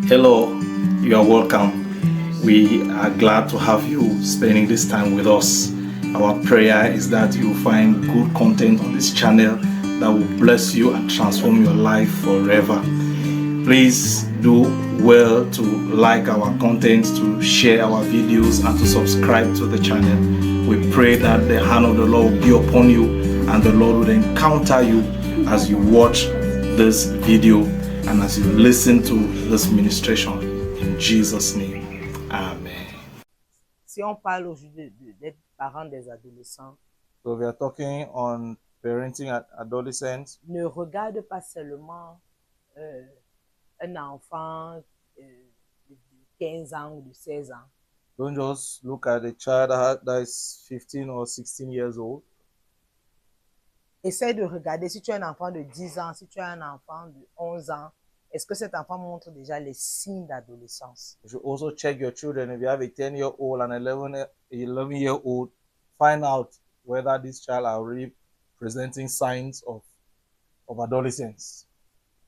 Hello, you are welcome. We are glad to have you spending this time with us. Our prayer is that you find good content on this channel that will bless you and transform your life forever. Please do well to like our content, to share our videos, and to subscribe to the channel. We pray that the hand of the Lord will be upon you and the Lord will encounter you as you watch this video and as you listen to this ministration. In Jesus' name, amen. Si on parle aujourd'hui d'être parent des adolescents, So we are talking on parenting adolescents. ne regarde pas seulement un enfant de 15 ans ou de 16 ans. Don't just look at a child that is 15 or 16 years old. Essaye de regarder si tu as un enfant de 10 ans, si tu as un enfant de 11 ans, est-ce que cet enfant montre déjà les signes d'adolescence? You should also check your children. If you have a 10-year-old and 11-year-old, find out whether this child are really presenting signs of adolescence.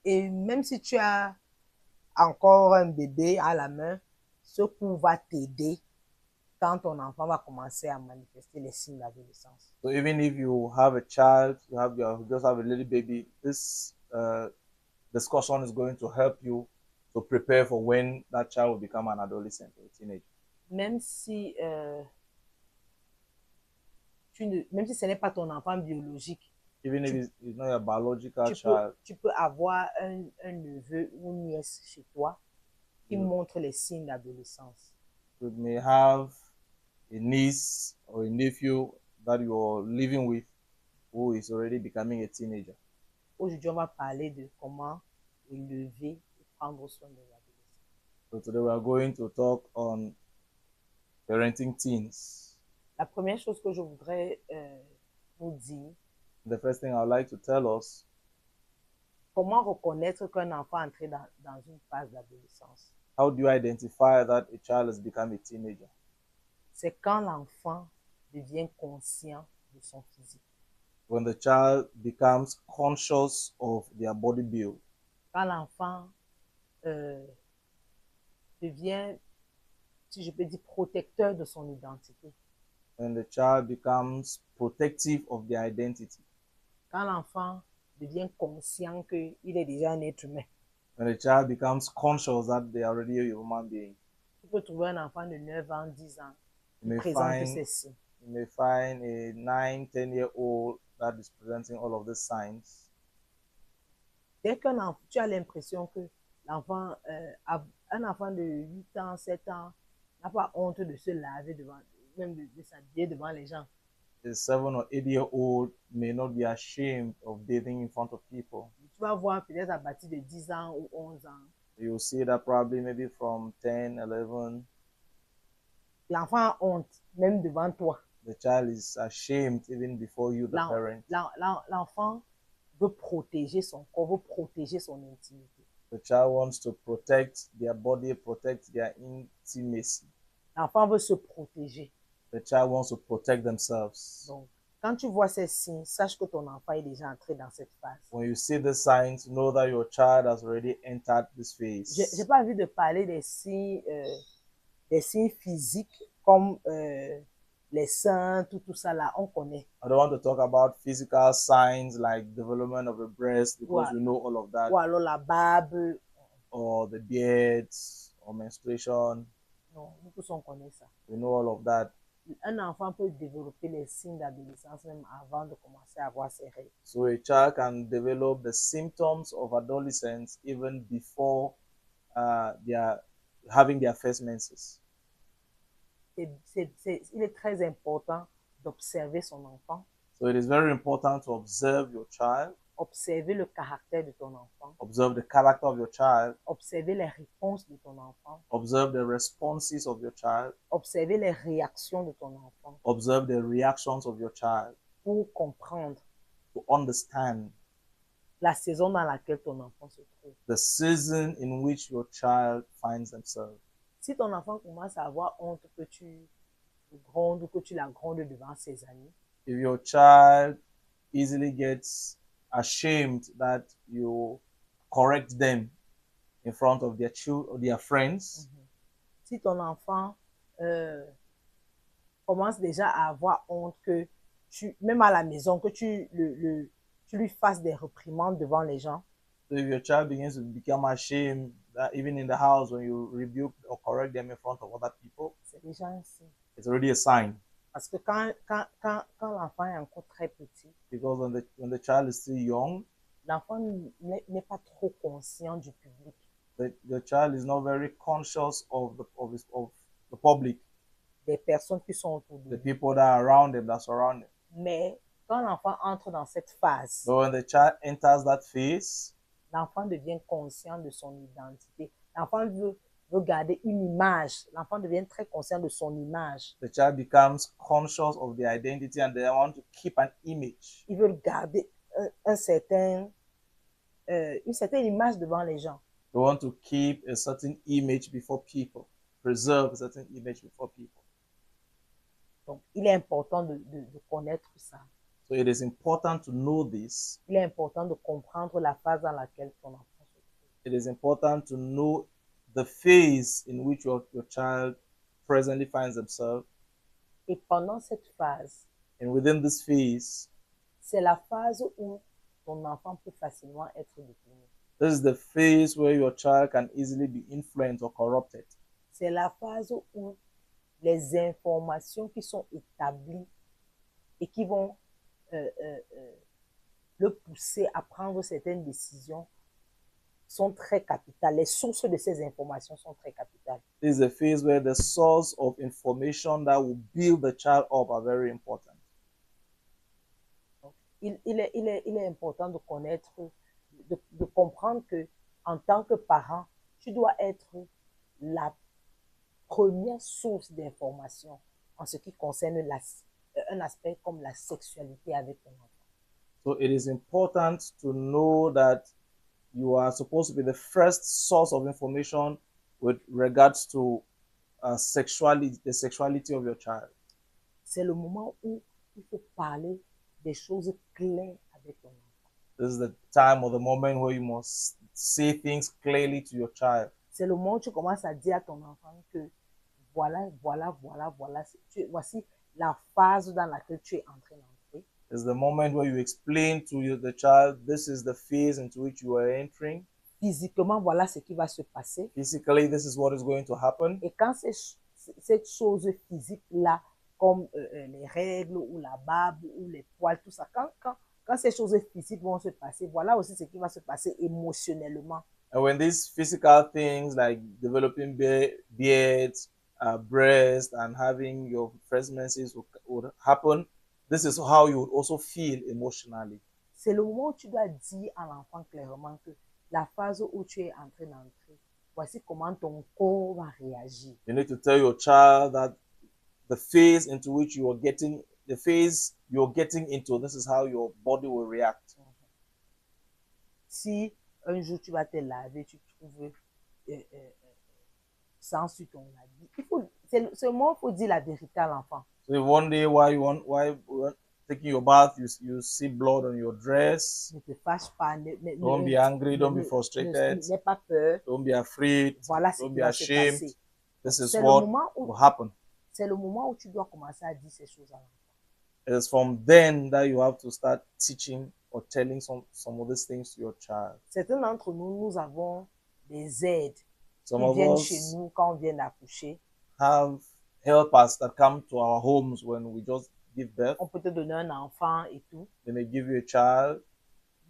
Et même si tu as encore un bébé à la main, ce cours va t'aider quand ton enfant va commencer à manifester les signes d'adolescence. So even if you have a child, just have a little baby, this discussion is going to help you to prepare for when that child will become an adolescent or a teenager. Même si ce n'est pas ton enfant biologique, Even if it's not a biological child, tu peux avoir un neveu ou une nièce chez toi qui montre les signes d'adolescence. you may have a niece or a nephew that you're living with who is already becoming a teenager. Aujourd'hui, on va parler de comment élever et prendre soin des adolescents. So today we are going to talk on parenting teens. La première chose que je voudrais vous dire, The first thing I would like to tell us, comment reconnaître qu'un enfant est entré dans une phase d'adolescence. how do you identify that a child has become a teenager? C'est quand l'enfant devient conscient de son physique. When the child becomes conscious of their body build. Quand l'enfant devient, si je peux dire, protecteur de son identité. When the child becomes protective of their identity. Quand l'enfant devient conscient qu'il est déjà un être humain. When the child becomes conscious that they are already a human being. Tu peux trouver un enfant de 9 ans, 10 ans qui You présente ces signes. may find a 9, 10-year-old that is presenting all of these signs. Dès qu'un enfant, tu as l'impression que l'enfant, un enfant de 8 ans, 7 ans, n'a pas honte de se laver devant, même de s'habiller devant les gens. A 7 or 8-year-old may not be ashamed of bathing in front of people. Tu vas voir peut-être à partir de 10 ans ou 11 ans. You'll see that probably maybe from 10, 11. L'enfant a honte, même devant toi. The child is ashamed even before you, the parent. L'enfant veut protéger son corps, veut protéger son intimité. The child wants to protect their body, protect their intimacy. L'enfant veut se protéger. The child wants to protect themselves. Donc, quand tu vois ces signes, sache que ton enfant est déjà entré dans cette phase. When you see the signs, know that your child has already entered this phase. J'ai pas envie de parler des signes physiques comme les seins, tout ça là, on connaît. I don't want to talk about physical signs like development of the breast because we know all of that. Ou alors la barbe. Or the beards, or menstruation. Non, nous tous on connaît ça. We know all of that. Un enfant peut développer les signes d'adolescence même avant de commencer à avoir ses règles. So a child can develop the symptoms of adolescence even before they are having their first menses. Il est très important d'observer son enfant. So it is very important to observe your child. Observer le caractère de ton enfant. Observe the character of your child. Observer les réponses de ton enfant. Observe the responses of your child. Observer les réactions de ton enfant. Observe the reactions of your child. Pour comprendre. To understand. La saison dans laquelle ton enfant se trouve. The season in which your child finds themselves. Si ton enfant commence à avoir honte que tu grondes ou que tu la grondes devant ses amis. If your child easily gets ashamed that you correct them in front of their children, their friends. Si ton enfant commence déjà à avoir honte que même à la maison, que tu lui fasses des réprimandes devant les gens, So if your child begins to become ashamed, that even in the house when you rebuke or correct them in front of other people, c'est déjà un signe. it's already a sign. Parce que quand l'enfant est encore très petit, Because when the child is still young, l'enfant n'est pas trop conscient du public. the child is not very conscious of the public, Des personnes qui sont autour de the lui. people that are around him, that surround him. Mais quand l'enfant entre dans cette phase, But when the child enters that phase, l'enfant devient conscient de son identité. L'enfant veut garder une image. L'enfant devient très conscient de son image. the child becomes conscious of their identity and they want to keep an image. Il veut garder une certaine image devant les gens. They want to keep a certain image before people, preserve a certain image before people. Donc, il est important de connaître ça. So it is important to know this. Il est important de comprendre la phase dans laquelle ton enfant se trouve. It is important to know the phase in which your child presently finds themselves. Et pendant cette phase, And within this phase, c'est la phase où ton enfant peut facilement être détourné. this is the phase where your child can easily be influenced or corrupted. C'est la phase où les informations qui sont établies et qui vont le pousser à prendre certaines décisions sont très capitales. Les sources de ces informations sont très capitales. This is a phase where the source of information that will build the child up are very important. Donc, il est important de connaître, de comprendre que en tant que parent, tu dois être la première source d'information en ce qui concerne un aspect comme la sexualité avec ton enfant. So it is important to know that you are supposed to be the first source of information with regards to the sexuality of your child. C'est le moment où il faut parler des choses claires avec ton enfant. This is the time or the moment where you must say things clearly to your child. C'est le moment où tu commences à dire à ton enfant que voici la phase dans laquelle tu es en train d'entrer. It's the moment where you explain to the child, this is the phase into which you are entering. Physiquement, voilà ce qui va se passer. Physically, this is what is going to happen. Et quand cette chose physique-là, comme les règles ou la barbe ou les poils, tout ça, quand ces choses physiques vont se passer, voilà aussi ce qui va se passer émotionnellement. And when these physical things like developing beards, breast, and having your first menses would happen, this is how you would also feel emotionally. C'est le moment où tu dois dire à l'enfant clairement que la phase où tu es en train d'entrer, voici comment ton corps va réagir. You need to tell your child that the phase into which you are getting, the phase you're getting into, this is how your body will react. Si un jour tu vas te laver, tu trouves sang sur ton habit, c'est le moment où il faut dire la vérité à l'enfant. So if one day while taking your bath, you see blood on your dress, Ne te fâche pas, don't be angry, don't be frustrated, n'aie pas peur. don't be afraid, Voilà ce don't qui be va se ashamed. passer. This is C'est le what moment où will happen. c'est le moment où tu dois commencer à dire ces choses à l'enfant. It's from then that you have to start teaching or telling some of these things to your child. Certains d'entre nous, nous avons des aides Some qui of viennent us chez nous quand on vient d'accoucher. have helpers that come to our homes when we just give birth. On peut te donner un enfant et tout. They may give you a child.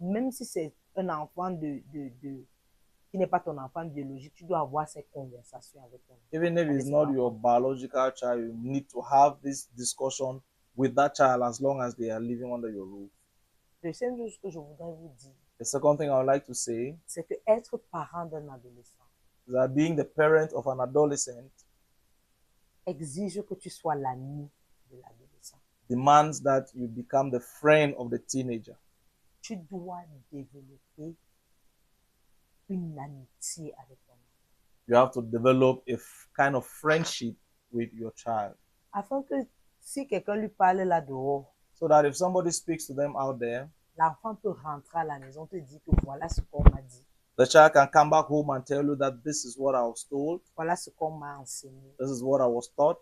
Même si c'est un enfant qui n'est pas ton enfant biologique, tu dois avoir ces conversations avec ton enfant. Even if it's not your biological child, you need to have this discussion with that child as long as they are living under your roof. Deuxième chose que je voudrais vous dire, The second thing I would like to say c'est que être parent d'un adolescent is that being the parent of an adolescent exige que tu sois l'ami de l'adolescent. demands that you become the friend of the teenager. Tu dois développer une amitié avec ton enfant. You have to develop a kind of friendship with your child, Afin que si quelqu'un lui parle là dehors, so that if somebody speaks to them out there, l'enfant peut rentrer à la maison, te dire que voilà ce qu'on m'a dit. The child can come back home and tell you that this is what I was told, voilà ce qu'on m'a enseigné. this is what I was taught.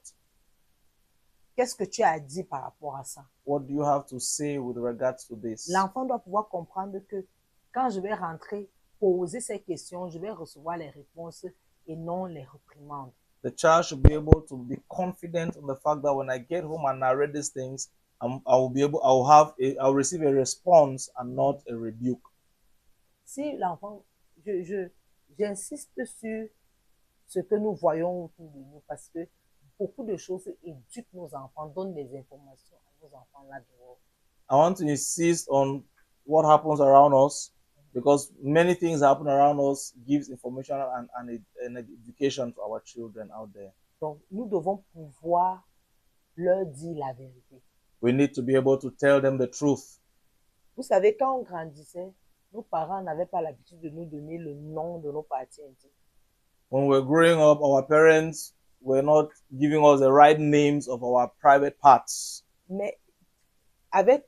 Qu'est-ce que tu as dit par rapport à ça? What do you have to say with regards to this? L'enfant doit pouvoir comprendre que quand je vais rentrer, poser ces questions, je vais recevoir les réponses et non les réprimandes. The child should be able to be confident in the fact that when I get home and narrate these things, I'll receive a response and not a rebuke. Si l'enfant, j'insiste sur ce que nous voyons autour de nous parce que beaucoup de choses éduquent nos enfants, donnent des informations à nos enfants là dehors. I want to insist on what happens around us because many things happen around us, gives information and education to our children out there. Donc, nous devons pouvoir leur dire la vérité. We need to be able to tell them the truth. Vous savez, quand on grandissait, nos parents n'avaient pas l'habitude de nous donner le nom de nos parties intimes. When we're growing up, our parents were not giving us the right names of our private parts. Mais avec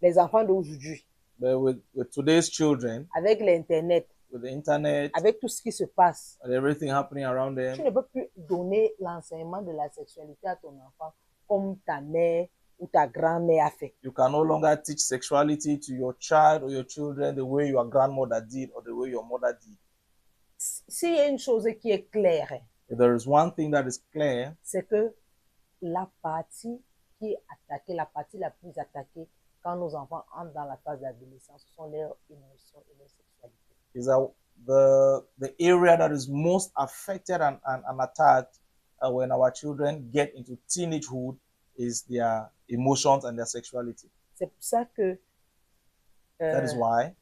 les enfants d'aujourd'hui, But with today's children, avec l'Internet, with the internet, avec tout ce qui se passe, and everything happening around tu them, ne peux plus donner l'enseignement de la sexualité à ton enfant comme ta mère ou ta grand-mère a fait. you can no longer teach sexuality to your child or your children the way your grandmother did or the way your mother did. S'il y a une chose qui est claire, If there is one thing that is clear, c'est que la partie qui est attaquée, la partie la plus attaquée quand nos enfants entrent dans la phase d'adolescence, ce sont leurs émotions et leur sexualité. is that the area that is most affected and attacked when our children get into teenagehood is their emotions and their sexuality. C'est pour ça que, That is why,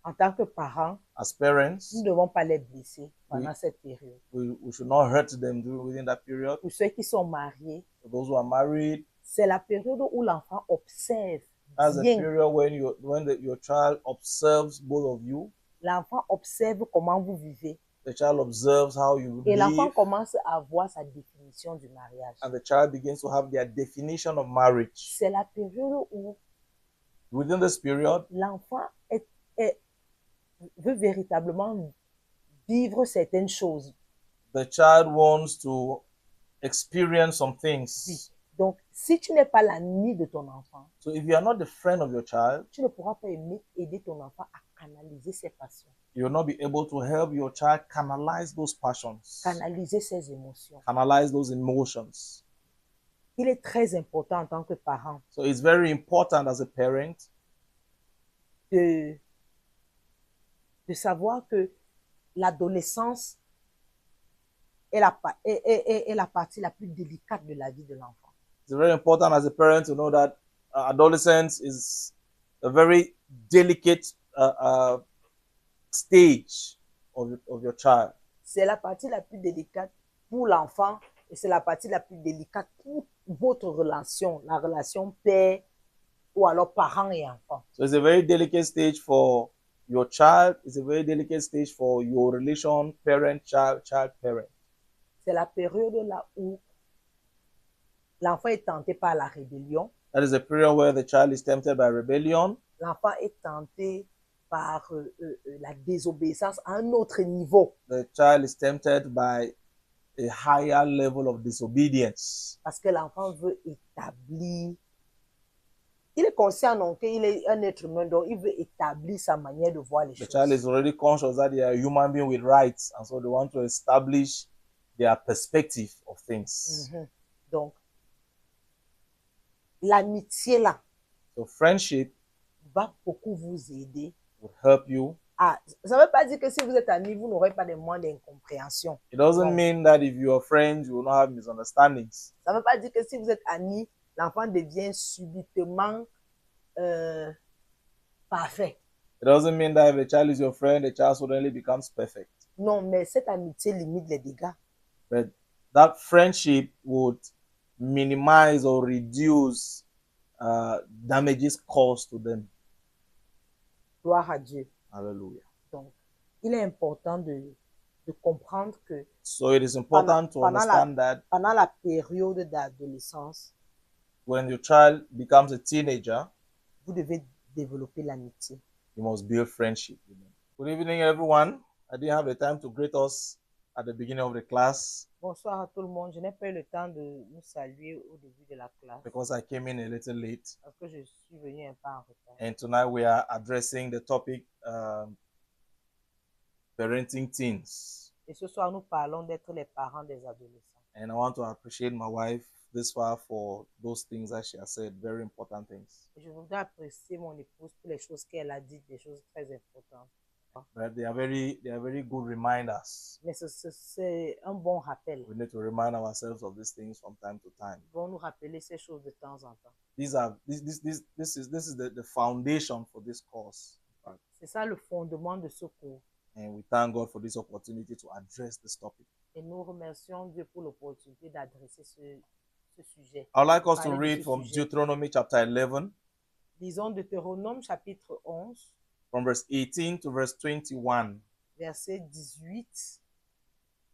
en tant que parents, as parents, nous ne devons pas les blesser pendant Oui. cette période. we should not hurt them within that period. Pour ceux qui sont mariés, For those who are married, c'est la période où l'enfant observe that's the bien. period when your child observes both of you. L'enfant observe comment vous vivez. The child observes how you Et l'enfant live, commence à voir sa définition du mariage. and the child begins to have their definition of marriage. C'est la période où Within this period, l'enfant veut véritablement vivre certaines choses. the child wants to experience some things. Donc, si tu n'es pas l'ami de ton enfant, So if you are not the friend of your child, tu ne pourras pas aider ton enfant à canaliser ses passions, you will not be able to help your child canalize those passions, canaliser ses émotions. canalize those emotions. Il est très important en tant que parent So it's very important as a parent de savoir que l'adolescence est la partie la plus délicate de la vie de l'enfant. It's very important as a parent to know that adolescence is a very delicate stage of your child. C'est la partie la plus délicate pour l'enfant et c'est la partie la plus délicate pour votre relation, la relation père ou alors parent et enfant. So it's a very delicate stage for your child. It's a very delicate stage for your relation, parent, child, parent. C'est la période là où l'enfant est tenté par la rébellion. That is a period where the child is tempted by rebellion. L'enfant est tenté par la désobéissance à un autre niveau. The child is tempted by a higher level of disobedience. Parce que l'enfant veut établir. Il est conscient donc qu'il est un être humain, donc il veut établir sa manière de voir les The choses. child is already conscious that they are a human being with rights, and so they want to establish their perspective of things. Donc, l'amitié là So friendship va beaucoup vous aider. would help you. Ça ne veut pas dire que si vous êtes amis, vous n'aurez pas de moins d'incompréhension. It doesn't No. mean that if you are friends, you will not have misunderstandings. Ça ne veut pas dire que si vous êtes amis, l'enfant devient subitement parfait. It doesn't mean that if a child is your friend, the child suddenly becomes perfect. Non, mais cette amitié limite les dégâts. But that friendship would minimize or reduce damages caused to them. Gloire à Dieu. Hallelujah. Donc, il est important de comprendre que So it is important to understand that pendant la période d'adolescence, when your child becomes a teenager, vous devez développer l'amitié. You must build friendship with them. Good evening, everyone. I didn't have the time to greet us at the beginning of the class Bonsoir à tout le monde. Je n'ai pas eu le temps de nous saluer au début de la classe because I came in a little late. parce que je suis venu un peu en retard. And tonight we are addressing the topic parenting teens. Et ce soir, nous parlons d'être les parents des adolescents. And I want to appreciate my wife this far for those things that she has said, very important things. Et je voudrais apprécier mon épouse pour les choses qu'elle a dites, des choses très importantes. But they are very good reminders. Mais c'est un bon rappel. We need to remind ourselves of these things from time to time. Nous devons nous rappeler ces choses de temps en temps. This is the foundation for this course. C'est ça le fondement de ce cours. And we thank God for this opportunity to address this topic. Et nous remercions Dieu pour l'opportunité d'adresser ce sujet. I'd like us to Parler de read ce from sujet. Deuteronomy chapter 11, Lisons Deutéronome chapitre 11, from verse 18 to verse 21. versets 18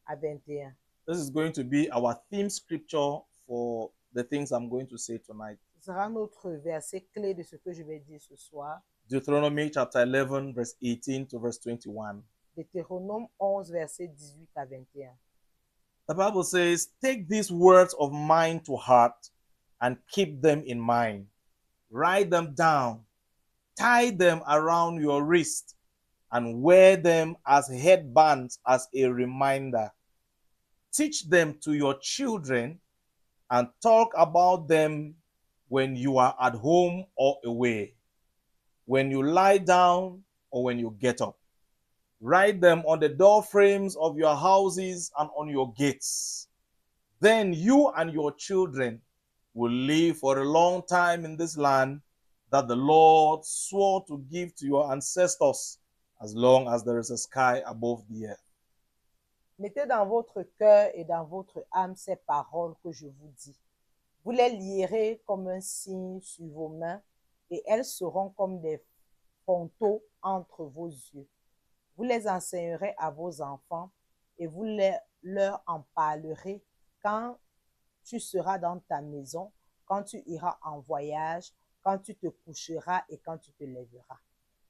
à 21. This is going to be our theme scripture for the things I'm going to say tonight. Ce sera notre verset clé de ce que je vais dire ce soir. Deuteronomy chapter 11, verse 18 to verse 21. Deutéronome 11, versets 18 à 21. The Bible says, "Take these words of mine to heart and keep them in mind. Write them down, tie them around your wrist, and wear them as headbands as a reminder. Teach them to your children and talk about them when you are at home or away, when you lie down or when you get up. Write them on the door frames of your houses and on your gates. Then you and your children will live for a long time in this land that the Lord swore to give to your ancestors, as long as there is a sky above the earth." Mettez dans votre cœur et dans votre âme ces paroles que je vous dis. Vous les lierez comme un signe sur vos mains et elles seront comme des frontaux entre vos yeux. Vous les enseignerez à vos enfants et vous leur en parlerez quand tu seras dans ta maison, quand tu iras en voyage, quand tu te coucheras et quand tu te lèveras.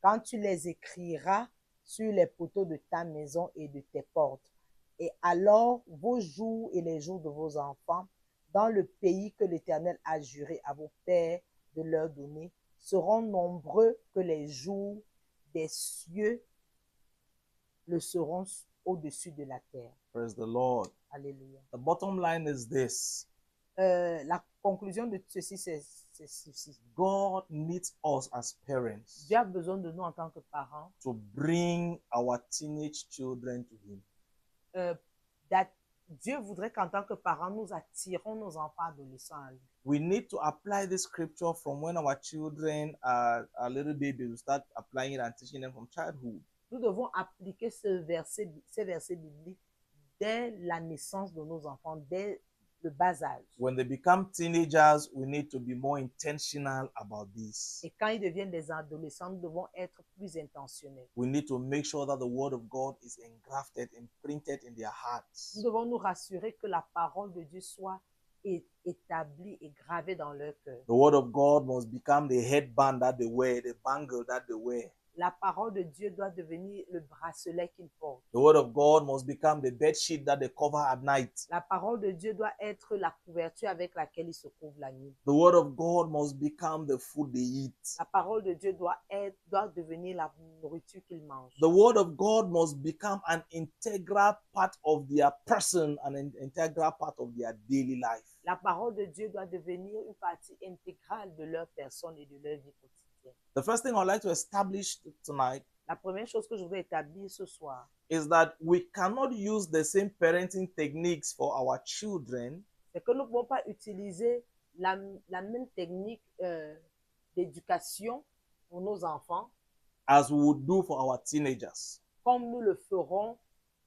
Quand tu les écriras sur les poteaux de ta maison et de tes portes. Et alors vos jours et les jours de vos enfants, dans le pays que l'Éternel a juré à vos pères de leur donner, seront nombreux que les jours des cieux le seront au-dessus de la terre. Praise the Lord. Alléluia. The bottom line is this: La conclusion de ceci, c'est ceci. God needs us as parents Dieu a besoin de nous en tant que parents. to bring our teenage children to Him. Dieu voudrait qu'en tant que parents, nous attirons nos enfants adolescents à lui. We need to apply this scripture from when our children are little babies. We start applying it and teaching them from childhood. Nous devons appliquer ces versets bibliques dès la naissance de nos enfants, dès le bas âge. When they become teenagers, we need to be more intentional about this. Et quand ils deviennent des adolescents, nous devons être plus intentionnels. We need to make sure that the word of God is engrafted, imprinted in their hearts. Nous devons nous rassurer que la parole de Dieu soit établie et gravée dans leur cœur. The word of God must become the headband that they wear, the bangle that they wear. La parole de Dieu doit devenir le bracelet qu'ils portent. The word of God must become the bed sheet that they cover at night. La parole de Dieu doit être la couverture avec laquelle ils se couvrent la nuit. The word of God must become the food they eat. La parole de Dieu doit devenir la nourriture qu'ils mangent. The word of God must become an integral part of their person and an integral part of their daily life. La parole de Dieu doit devenir une partie intégrale de leur personne et de leur vie quotidienne. The first thing I'd like to establish tonight La première chose que je voudrais établir ce soir, is that we cannot use the same parenting techniques for our children c'est que nous ne pouvons pas utiliser la même technique d'éducation pour nos enfants as we would do for our teenagers. comme nous le ferons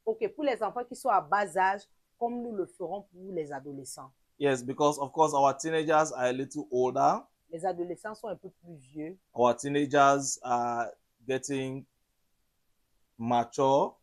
pour les enfants qui sont à bas âge, comme nous le ferons pour les adolescents. Yes, because of course our teenagers are a little older. Les adolescents sont un peu plus vieux. Our teenagers are getting mature.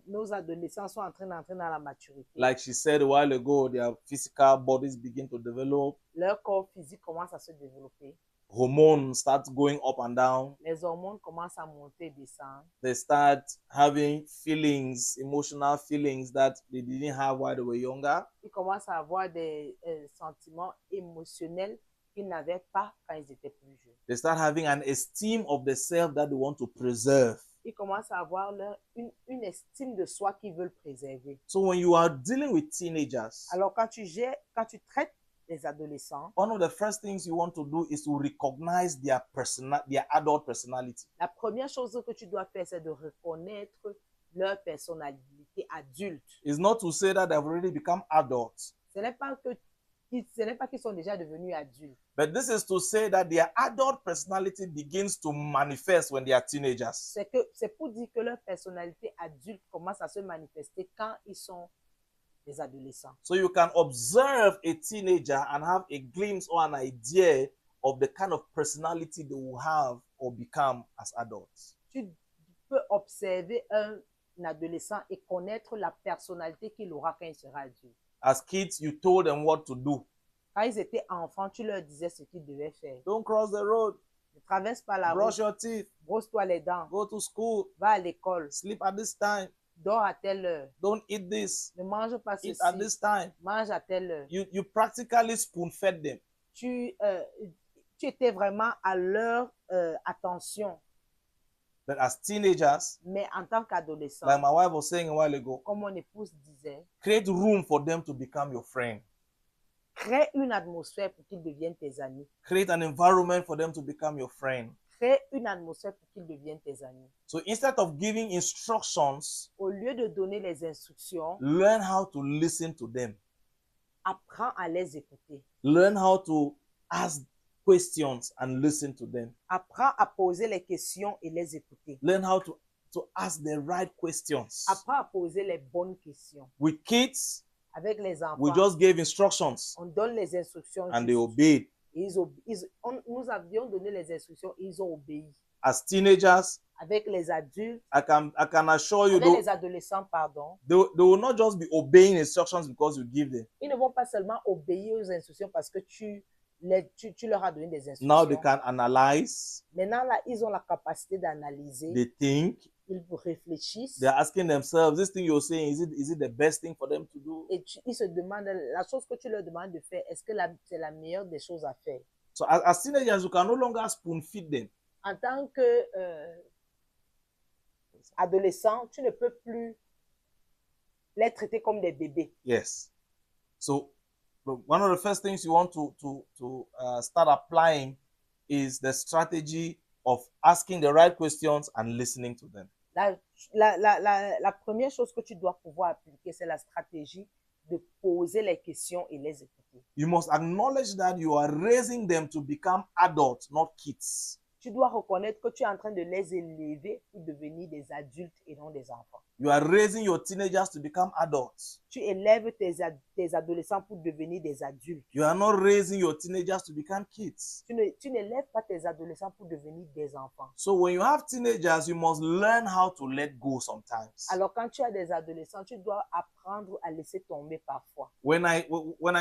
Nos adolescents sont en train d'entrer dans la maturité. Like she said a while ago, their physical bodies begin to develop. Leur corps physique commence à se développer. hormones start going up and down. Les hormones commencent à monter et descendre. They start having feelings, emotional feelings that they didn't have while they were younger. Ils commencent à avoir des sentiments émotionnels qu'ils n'avaient pas quand ils étaient plus jeunes. They start having an esteem of the self that they want to preserve. Ils commencent à avoir une estime de soi qu'ils veulent préserver. So when you are dealing with teenagers, Alors quand tu traites les adolescents, one of the first things you want to do is to recognize their adult personality. la première chose que tu dois faire, c'est de reconnaître leur personnalité adulte. It's not to say that they've already become adults, Ce n'est pas qu'ils sont déjà devenus adultes. but this is to say that their adult personality begins to manifest when they are teenagers. C'est pour dire que leur personnalité adulte commence à se manifester quand ils sont des adolescents. So you can observe a teenager and have a glimpse or an idea of the kind of personality they will have or become as adults. Tu peux observer un adolescent et connaître la personnalité qu'il aura quand il sera adulte. As kids, you told them what to do. Quand ils étaient enfants, tu leur disais ce qu'ils devaient faire. Don't cross the road. Ne traverse pas la Brush route, your teeth. brosse-toi les dents, Go to school. va à l'école, Sleep at this time. dors à telle heure, Don't eat this. ne mange pas Eat ceci, at this time. mange à telle heure. You practically spoon-fed them. Tu étais vraiment à leur attention. But as teenagers, Mais en tant qu'adolescent, like my wife was saying a while ago, comme mon épouse disait, create room for them to become your friend. crée une atmosphère pour qu'ils deviennent tes amis. Create an environment for them to become your friend. Crée une atmosphère pour qu'ils deviennent tes amis. So instead of giving instructions, Au lieu de donner les instructions, learn how to listen to them. apprends à les écouter. Learn how to ask questions and listen to them. Apprends à poser les questions et les écouter. Learn how to ask the right questions. Apprends à poser les bonnes questions. With kids, Avec les enfants, we just gave instructions on donne les instructions and they justes. obeyed. Et nous avions donné les instructions et ils ont obéi. As teenagers, Avec les adultes, I can assure you, avec les adolescents, pardon, they will not just be obeying instructions because you give them. ils ne vont pas seulement obéir aux instructions parce que tu leur as donné des instructions. Now they can analyze, Maintenant, là, ils ont la capacité d'analyser. they think, Ils réfléchissent. they're asking themselves, this thing you're saying, is it the best thing for them to do? Et ils se demandent, la chose que tu leur demandes de faire, est-ce que c'est la meilleure des choses à faire? So as teenagers, you can no longer spoon feed them. En tant que adolescent, tu ne peux plus les traiter comme des bébés. Yes. So one of the first things you want to start applying is the strategy of asking the right questions and listening to them. La première chose que tu dois pouvoir appliquer, c'est la stratégie de poser les questions et les écouter. You must acknowledge that you are raising them to become adults, not kids. Tu dois reconnaître que tu es en train de les élever pour devenir des adultes et non des enfants. You are raising your teenagers to become adults. Tu élèves tes adolescents pour devenir des adultes. You are not raising your teenagers to become kids. Tu n'élèves pas tes adolescents pour devenir des enfants. So when you have teenagers, you must learn how to let go sometimes. Alors quand tu as des adolescents, tu dois apprendre à laisser tomber parfois. When I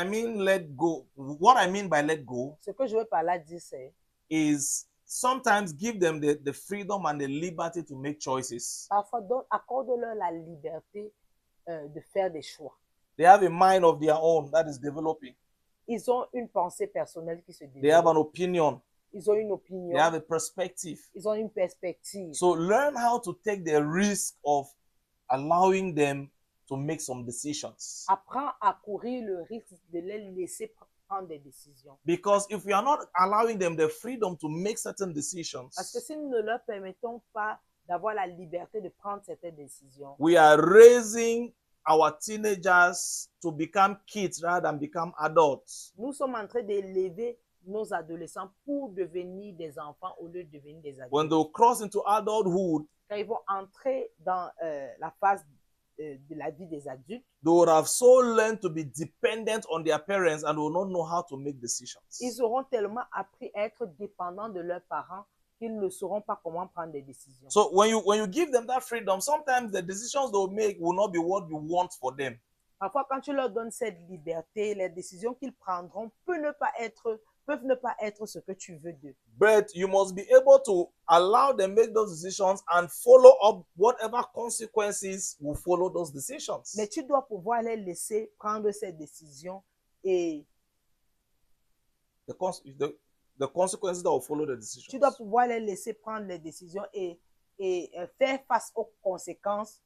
mean let go, what I mean by let go Ce que je veux par là dire, c'est is sometimes give them the freedom and the liberty to make choices. parfois accorde-leur la liberté de faire des choix. They have a mind of their own that is developing. Ils ont une pensée personnelle qui se They have développe. an opinion. Ils ont une opinion. They have a perspective. Ils ont une perspective. So learn how to take the risk of allowing them to make some decisions. Apprends à courir le risque de les laisser prendre des décisions. Because if we are not allowing them the freedom to make certain decisions, Parce que si nous ne leur permettons pas d'avoir la liberté de prendre certaines décisions, we are raising our teenagers to become kids rather than become adults. nous sommes en train d'élever nos adolescents pour devenir des enfants au lieu de devenir des adultes. When they cross into adulthood, Quand ils vont entrer dans la phase de la vie des adultes, they would have so learned to be dependent on their parents and will not know how to make decisions. ils auront tellement appris à être dépendants de leurs parents qu'ils ne sauront pas comment prendre des décisions. So when you give them that freedom, sometimes the decisions they'll make will not be what you want for them. Parfois, quand tu leur donnes cette liberté, les décisions qu'ils prendront peuvent ne pas être peuvent ne pas être ce que tu veux d'eux. But you must be able to allow them make those decisions and follow up whatever consequences will follow those decisions. Mais tu dois pouvoir les laisser prendre ces décisions et The consequences that will follow the tu dois decisions. pouvoir les laisser prendre les décisions et faire face aux conséquences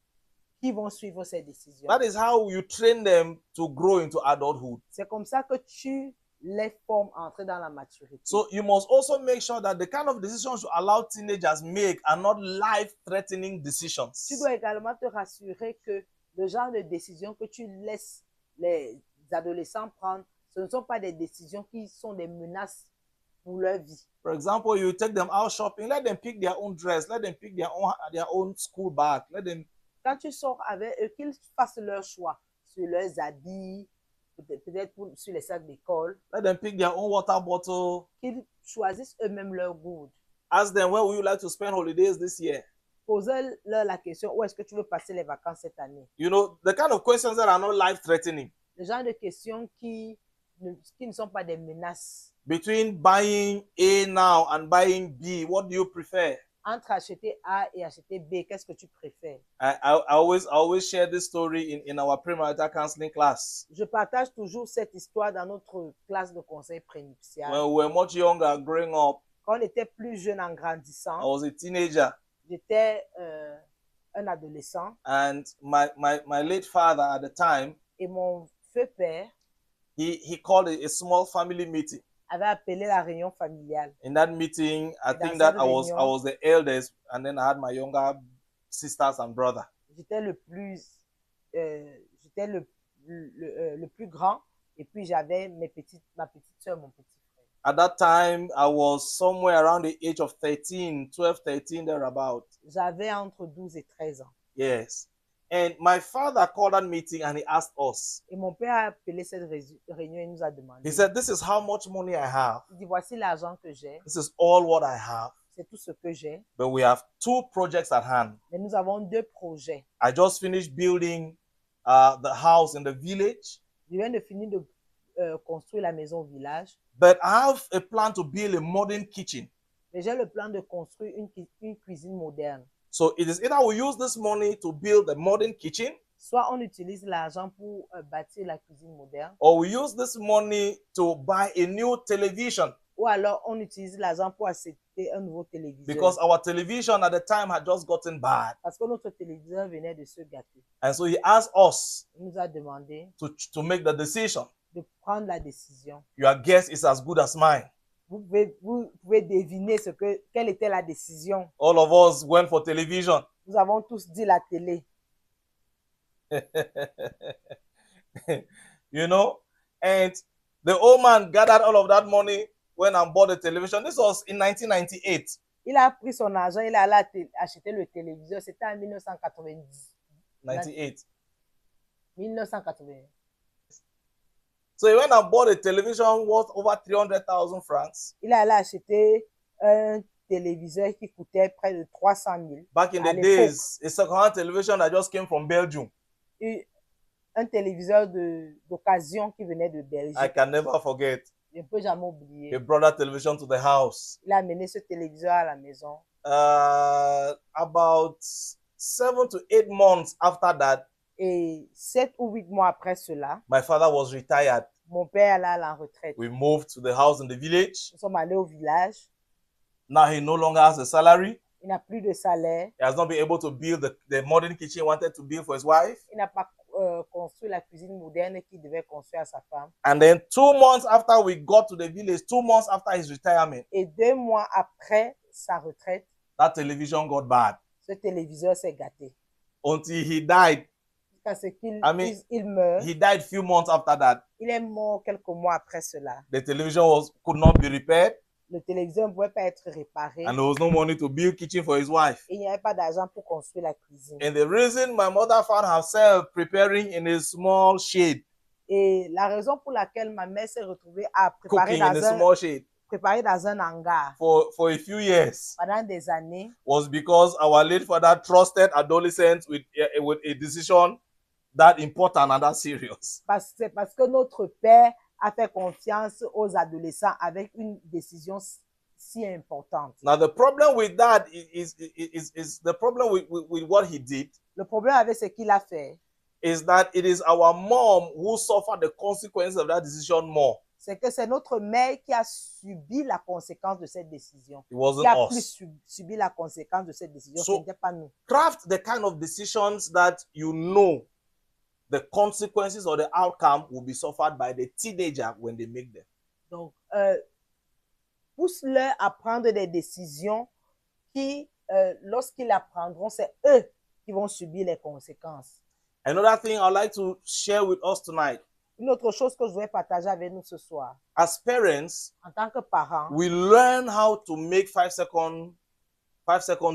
qui vont suivre ces décisions. That is how you train them to grow into adulthood. C'est comme ça que tu les formes à entrer dans la maturité. So you must also make sure that the kind of decisions you allow teenagers make are not life-threatening decisions. Tu dois également te rassurer que le genre de décisions que tu laisses les adolescents prendre, ce ne sont pas des décisions qui sont des menaces pour leur vie. For example, you take them out shopping, let them pick their own dress, let them pick their own school bag, let them. Quand tu sors avec eux, qu'ils fassent leur choix sur leurs habits, peut-être sur les sacs d'école, Let them pick their own water bottle. qu'ils choisissent eux-mêmes leur goût. Ask them, where would you like to spend holidays this year? Posez-leur la question, où est-ce que tu veux passer les vacances cette année? You know, the kind of questions that are not life-threatening. Le genre de questions qui ne sont pas des menaces. Between buying A now and buying B, what do you prefer? Entre acheter A et acheter B, qu'est-ce que tu préfères? I always share this story in our premarital counseling class. Je partage toujours cette histoire dans notre classe de conseil prénuptial. When we were much younger, growing up, Quand on était plus jeune en I grandissant, was a teenager, j'étais un adolescent and my late father at the time, et mon feu père he called a small family meeting. avait appelé la réunion familiale. In that meeting, I Dans think that cette I was réunion, the eldest, and then I had my younger sisters and brother. j'étais le plus plus grand et puis j'avais ma petite soeur, mon petit frère. At that time, I was somewhere around the age of 12, 13, thereabout. J'avais entre 12 et 13 ans. Yes. And my father called that meeting and he asked us. Et mon père a appelé cette réunion et nous a demandé. He said, this is how much money I have. Il dit, voici l'argent que j'ai, This is all what I have. c'est tout ce que j'ai. But we have 2 projects at hand. Mais nous avons 2 projets. I just finished building the house in the village. Je viens de finir de construire la maison au village. But I have a plan to build a modern kitchen. Mais j'ai le plan de construire une cuisine moderne. So it is either we use this money to build a modern kitchen, Soit on utilise l'argent pour bâtir la cuisine moderne, or we use this money to buy a new television, ou alors on utilise l'argent pour acheter un nouveau téléviseur. because our television at the time had just gotten bad. Parce que notre téléviseur venait de se gâter. And so he asked us Il nous a demandé to make the decision. de prendre la décision. Your guess is as good as mine. Vous pouvez deviner quelle était la décision. All of us went for television. Nous avons tous dit la télé. You know? And the old man gathered all of that money went and bought the television. This was in 1998. Il a pris son argent, il est allé acheter le téléviseur. C'était en 1990. 98. 1980. So he went and bought a television worth over 300,000 francs. Il est allé acheter un téléviseur qui coûtait près de 300 000. Back in À the l'époque. days, a second-hand television that just came from Belgium. Un téléviseur d'occasion qui venait de I Belgique. can never forget. Je ne peux jamais oublier. He brought that television to the house. Il a amené ce téléviseur à la maison. About 7 to 8 months after that, Et 7 ou 8 mois après cela, my father was retired. mon père allait à la retraite. We moved to the house in the village. Nous sommes allés au village. Now he no longer has a salary. Il n'a plus de salaire. He has not been able to build the modern kitchen he wanted to build for his wife. Il n'a pas construit la cuisine moderne qu'il devait construire à sa femme. And then 2 months after we got to the village, 2 months after his retirement, Et 2 mois après sa retraite, that television got bad. ce téléviseur s'est gâté. Until he died. Parce qu'il I mean, meurt. He died few months after that. Il est mort quelques mois après cela. The television could not be repaired, Le téléviseur ne pouvait pas être réparé. and there was no money to build kitchen for his wife. Et il n'y avait pas d'argent pour construire la cuisine. And the reason my mother found herself preparing in a small shade, Et la raison pour laquelle ma mère s'est retrouvée à cooking in a small shade préparer dans un hangar for a few years, pendant des années, was because our late father trusted adolescents with a decision that important and that serious. c'est parce que notre père à faire confiance aux adolescents avec une décision si importante. Now, the problem with that is the problem with what he did Le problème avec ce qu'il a fait, is that it is our mom who suffered the consequences of that decision more. c'est que c'est notre mère qui a subi la conséquence de cette décision. It wasn't Qui a plus us. subi la conséquence de cette décision, So- ce n'était pas nous. Craft the kind of decisions that you know the consequences or the outcome will be suffered by the teenager when they make them. Donc, pousse-leur à prendre des décisions qui, lorsqu'ils la prendront, c'est eux qui vont subir les conséquences. Another thing I'd like to share with us tonight, Une autre chose que je voudrais partager avec nous ce soir, as parents, en tant que parents, we learn how to make 5-second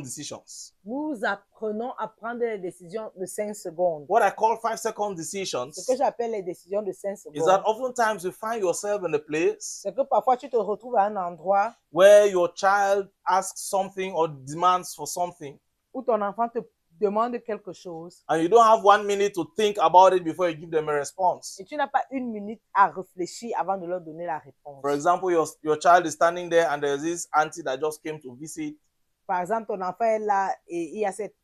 decisions. nous apprenons à prendre des décisions de 5 secondes. What I call 5-second decisions Ce que j'appelle les décisions de 5 is that secondes, oftentimes you find yourself in a place c'est que parfois tu te retrouves à un endroit where your child asks something or demands for something, où ton enfant te demande quelque chose and you don't have 1 minute to think about it before you give them a response. et tu n'as pas une minute à réfléchir avant de leur donner la réponse. For example, your child is standing there and there's this auntie that just came to visit, Par exemple, ton enfant est là et il y a cette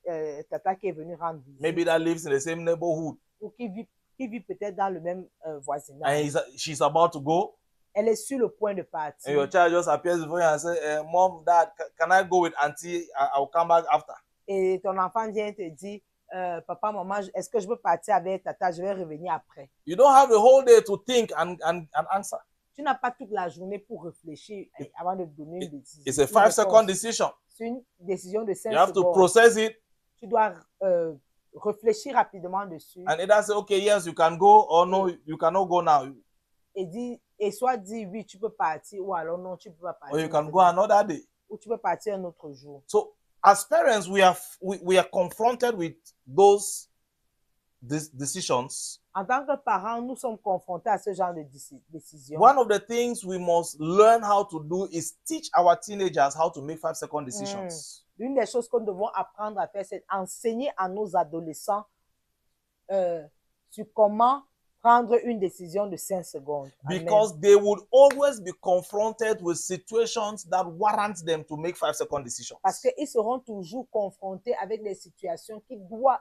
tata qui est venue rendre visite maybe that lives in the same neighborhood, ou qui vit peut-être dans le même and voisinage. she's about to go, Elle est sur le point de and partir. your child just appears before you and says, Mom, Dad, can I go with auntie? I'll come back after. Et ton enfant vient te dire, papa, maman, est-ce que je peux partir avec tata? Je vais revenir après. You don't have the whole day to think and answer. Tu n'as pas toute la journée pour réfléchir avant de donner une décision. It's a une 5-second réponse. decision. C'est une décision de 5 You have to secondes. process it Tu dois réfléchir rapidement dessus and either say, okay, yes, you can go, or no, you cannot go now, et soit dire oui, tu peux partir, ou alors non, tu peux pas partir. or you can go another day. Ou tu peux partir un autre jour. So, as parents, we are confronted with those decisions. En tant que parents, nous sommes confrontés à ce genre de décision. One of the things we must learn how to do is teach our teenagers how to make 5-second decisions. L'une des choses que nous devons apprendre à faire, c'est enseigner à nos adolescents sur comment prendre une décision de 5 secondes. Amen. Because they would always be confronted with situations that warrant them to make 5-second decisions. Parce qu'ils seront toujours confrontés avec des situations qui doivent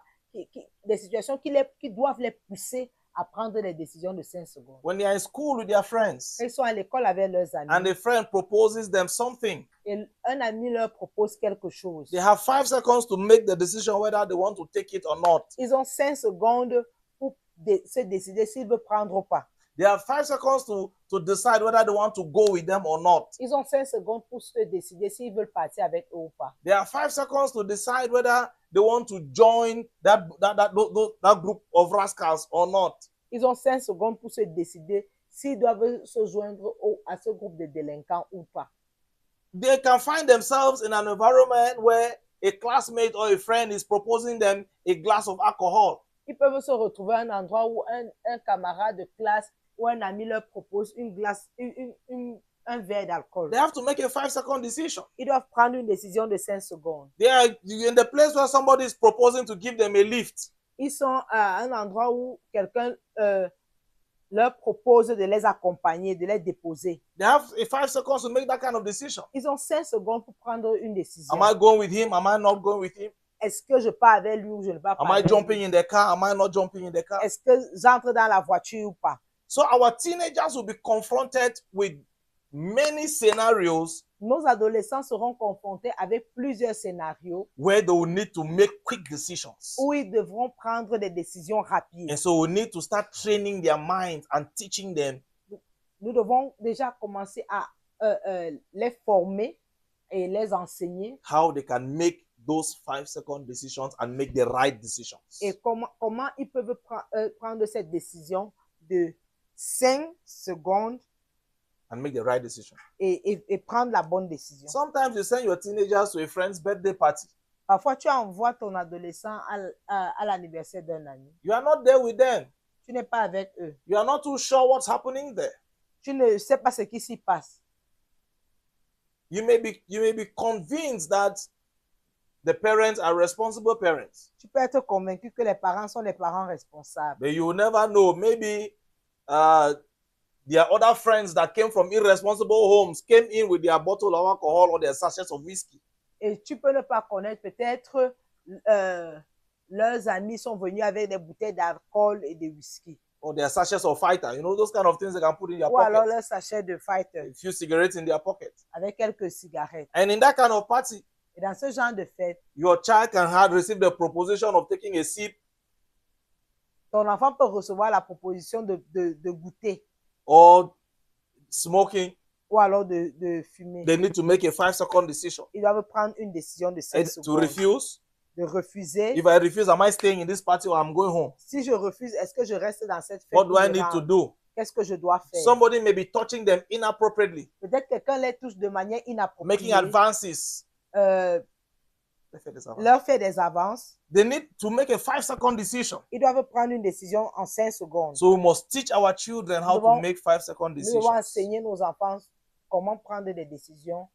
les pousser à prendre des décisions de 5 secondes. When they are in school with their friends Ils sont à l'école avec leurs amis and a friend proposes them something, et un ami leur propose quelque chose. they have 5 seconds to make the decision whether they want to take it or not. Ils ont 5 secondes pour se décider s'ils veulent prendre ou pas. They have 5 seconds to decide whether they want to go with them or not. Ils ont 5 secondes pour se décider s'ils veulent partir avec eux ou pas. They have 5 seconds to decide whether they want to join that group of rascals or not. Ils ont 5 secondes pour se décider s'ils doivent se joindre à ce groupe de délinquants ou pas. They can find themselves in an environment where a classmate or a friend is proposing them a glass of alcohol. Ils peuvent se retrouver à un endroit où un camarade de classe ou un ami leur propose un verre d'alcool. They have to make a 5-second decision. Ils doivent prendre une décision de 5 secondes. They are in the place where somebody is proposing to give them a lift. Ils sont à un endroit où quelqu'un leur propose de les accompagner, de les déposer. They have 5 seconds to make that kind of decision. Ils ont 5 secondes pour prendre une décision. Am I going with him? Am I not going with him? Est-ce que je pars avec lui ou je ne pars pas Am I avec lui? jumping in the car? Am I not jumping in the car? Est-ce que j'entre dans la voiture ou pas? So our teenagers will be confronted with many scenarios Nos adolescents seront confrontés avec plusieurs scénarios where they will need to make quick decisions. où ils devront prendre des décisions rapides. And so we need to start training their minds and teaching them Nous devons déjà commencer à les former et les enseigner how they can make those 5-second decisions and make the right decisions. et comment ils peuvent prendre cette décision de 5 secondes And make the right decision. et prendre la bonne décision. Sometimes you send your teenagers to a friend's birthday party. Parfois, tu envoies ton adolescent à l'anniversaire d'un ami. You are not there with them. Tu n'es pas avec eux. You are not too sure what's happening there. Tu ne sais pas ce qui s'y passe. You may be convinced that the parents are responsible parents, Tu peux être convaincu que les parents sont les parents responsables. but you will never know. Maybe Their other friends that came from irresponsible homes came in with their bottle of alcohol or their sachets of whiskey. Et tu peux ne pas connaître, peut-être leurs amis sont venus avec des bouteilles d'alcool et de whisky. Or their sachets of fighter. You know, those kind of things they can put in their Ou alors pocket. leurs sachets de fighter A few cigarettes in their pocket. avec quelques cigarettes. And in that kind of party, Et dans ce genre de fête, your child can have received the proposition of taking a sip ton enfant peut recevoir la proposition de goûter or smoking. ou alors de fumer. They need to make a 5-second decision. Ils doivent prendre une décision de 5 And to secondes. refuse. De refuser. If I refuse, am I staying in this party or I'm going home? Si je refuse, est-ce que je reste dans cette fête? What do ou I je need to rentre? do? Qu'est-ce que je dois faire? Somebody may be touching them inappropriately, Peut-être quelqu'un les touche de manière inappropriée. making advances. Euh, leur fait des avances. They need to make a 5-second decision. Ils doivent prendre une décision en 5 secondes. So we must teach our children how to make 5-second Nous devons decisions. enseigner nos enfants comment prendre des décisions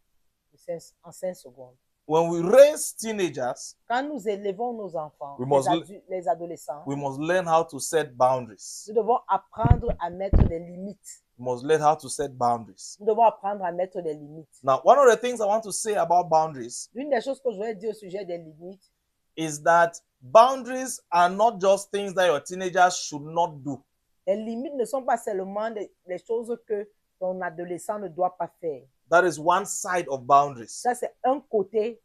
en 5 secondes. When we raise teenagers, Quand nous élevons nos enfants, We must les adolescents, we must learn how to set boundaries. nous devons apprendre à mettre des limites. We must learn how to set boundaries. Nous devons apprendre à mettre des limites. Now, one of the things I want to say about boundaries L'une des choses que je voudrais dire au sujet des limites, is that boundaries are not just things that your teenagers should not do. les limites ne sont pas seulement les choses que ton adolescent ne doit pas faire. That is one side of boundaries. Ça, c'est un côté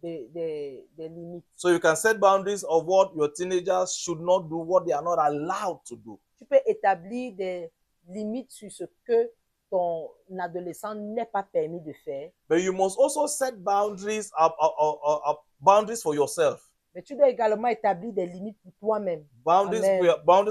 des limites. So you can set boundaries of what your teenagers should not do, what they are not allowed to do. Tu peux établir des limites sur ce que ton adolescent n'est pas permis de faire. But you must also set boundaries boundaries for yourself. Mais tu dois également établir des limites pour toi-même. Boundaries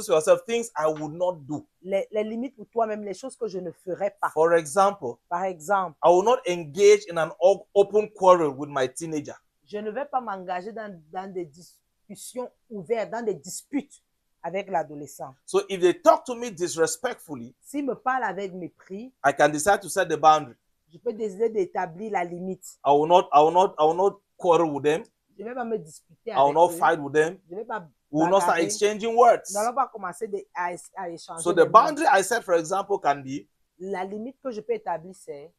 for yourself, things I would not do. Les limites pour toi-même, les choses que je ne ferai pas. For example, Par exemple, I will not engage in an open quarrel with my teenager. je ne vais pas m'engager dans des discussions ouvertes, dans des disputes avec l'adolescent. So if they talk to me disrespectfully, S'il me parle avec mépris, I can decide to set the boundary. je peux décider d'établir la limite. I will not quarrel with them. Je ne vais pas me disputer I will avec not eux. fight with them. Je ne vais pas We will not start bagarrer. exchanging words. Nous n'allons pas commencer à échanger. So des the mots. boundary I set, for example, can be La limite que je peux établir, c'est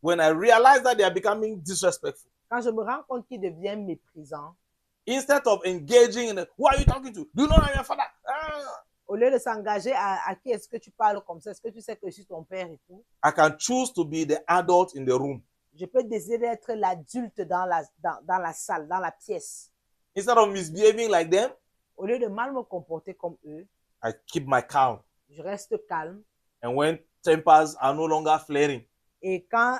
when I realize that they are becoming disrespectful. quand je me rends compte qu'ils deviennent méprisants, Instead of engaging in who are you talking to? Do you know I'm your father? Ah. au lieu de s'engager à qui est-ce que tu parles comme ça, est-ce que tu sais que je suis ton père et tout, I can choose to be the adult in the room. je peux décider d'être l'adulte dans la salle, dans la pièce. Instead of misbehaving like them, Au lieu de mal me comporter comme eux, I keep my calm. je reste calme. And when tempers are no longer flaring, Et quand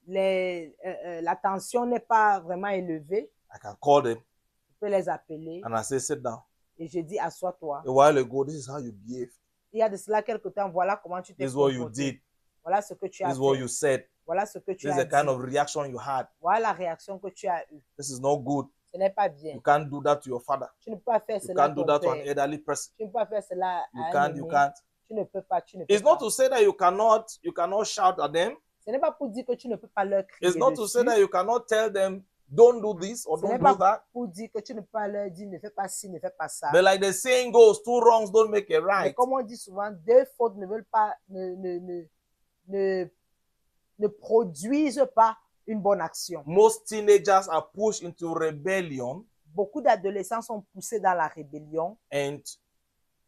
la tension n'est pas vraiment élevée, I can call them je peux les appeler and I say, sit down. et je dis assois-toi. A while ago, this is how you behaved. Il y a de cela quelque temps, voilà comment tu t'es This is what you comporté. did. Voilà ce que tu as This is what fait. you said. Voilà ce que tu This is as the kind dit. of reaction you had. Voilà la réaction que tu as eue. This is not good. Ce n'est pas bien. You can't do that to your father. Tu ne peux pas faire You cela à can't do ton that to an père. elderly person. Tu ne peux pas faire cela You à un can't, aîné. you can't. Tu ne peux pas, tu ne peux It's pas. not to say that you cannot shout at them. Ce n'est pas pour dire que tu ne peux pas leur crier It's not to dessus. say that you cannot tell them, don't do this or Ce n'est don't do pas that. pour dire que tu ne peux pas leur dire ne fais pas ci, ne fais pas ça. But like the saying goes, two wrongs don't make a Mais right. comme on dit souvent, deux fautes ne veulent pas, ne produisent pas une bonne action. Most teenagers are pushed into rebellion Beaucoup d'adolescents sont poussés dans la rébellion and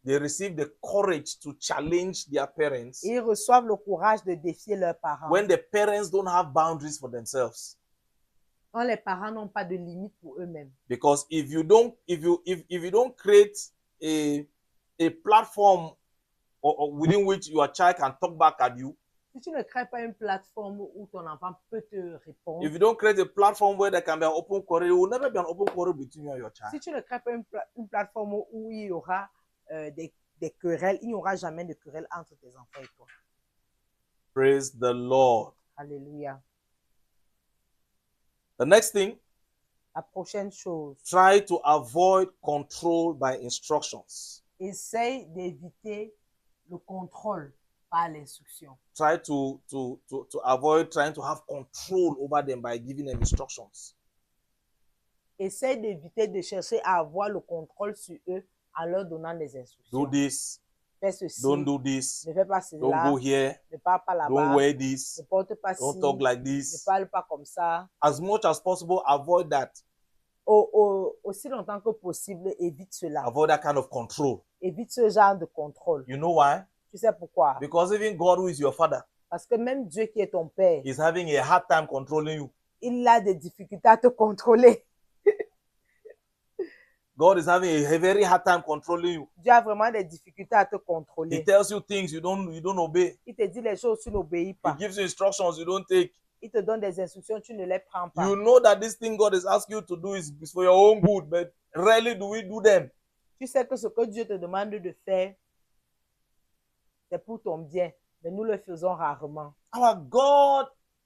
they receive the courage to challenge their parents et ils reçoivent le courage de défier leurs parents. when the parents don't have boundaries for themselves. Quand les parents n'ont pas de limites pour eux-mêmes. Because if you don't create a platform or within which your child can talk back at you, Si tu ne crées pas une plateforme où ton enfant peut te répondre, if you don't create a platform where there can be an open quarrel, there will never be an open quarrel between you and your child. si tu ne crées pas une plateforme où il y aura des querelles, il n'y aura jamais de querelles entre tes enfants et toi. Praise the Lord. Alléluia. The next thing, La prochaine chose, try to avoid control by instructions. essaye d'éviter le contrôle par l'instruction. Try to avoid trying to have control over them by giving them instructions. Essaye d'éviter de chercher à avoir le contrôle sur eux en leur donnant des Do instructions. this, fais ceci, Don't do this. ne fais pas Don't cela, go here. ne parle pas Don't là-bas, wear ne this. porte pas ci, Don't talk like ne this. parle pas comme ça. As much as possible, avoid that. Aussi longtemps que possible, évite cela. Avoid that kind of control. Évite ce genre de contrôle. You know why? Tu sais pourquoi? Because even God, who is your father, Parce que même Dieu qui est ton père, is having a hard time controlling you. il a des difficultés à te contrôler. God is having a very hard time controlling you. Dieu a vraiment des difficultés à te He contrôler. tells you things you don't obey. Il te dit les choses, tu n'obéis He pas. gives you instructions you don't take. Il te donne des instructions, tu ne les prends pas. You know that this thing God is asking you to do is for your own good, but rarely do we do them. Tu sais que ce que Dieu te demande de faire, c'est pour ton bien, mais nous le faisons rarement. Our God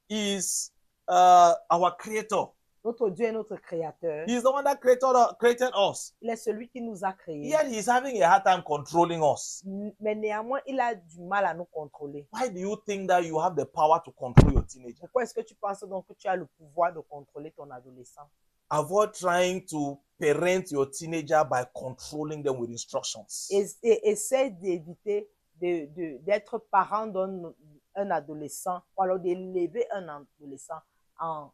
is our creator. Notre Dieu est notre créateur. He is the one that created us. Il est celui qui nous a créés. Yet he is having a hard time controlling us. Mais néanmoins, il a du mal à nous contrôler. Why do you think that you have the power to control your teenager? Pourquoi est-ce que tu penses donc que tu as le pouvoir de contrôler ton adolescent? Avoid trying to parent your teenager by controlling them with instructions. Essaie d'éviter d'être parent d'un adolescent ou alors d'élever un adolescent en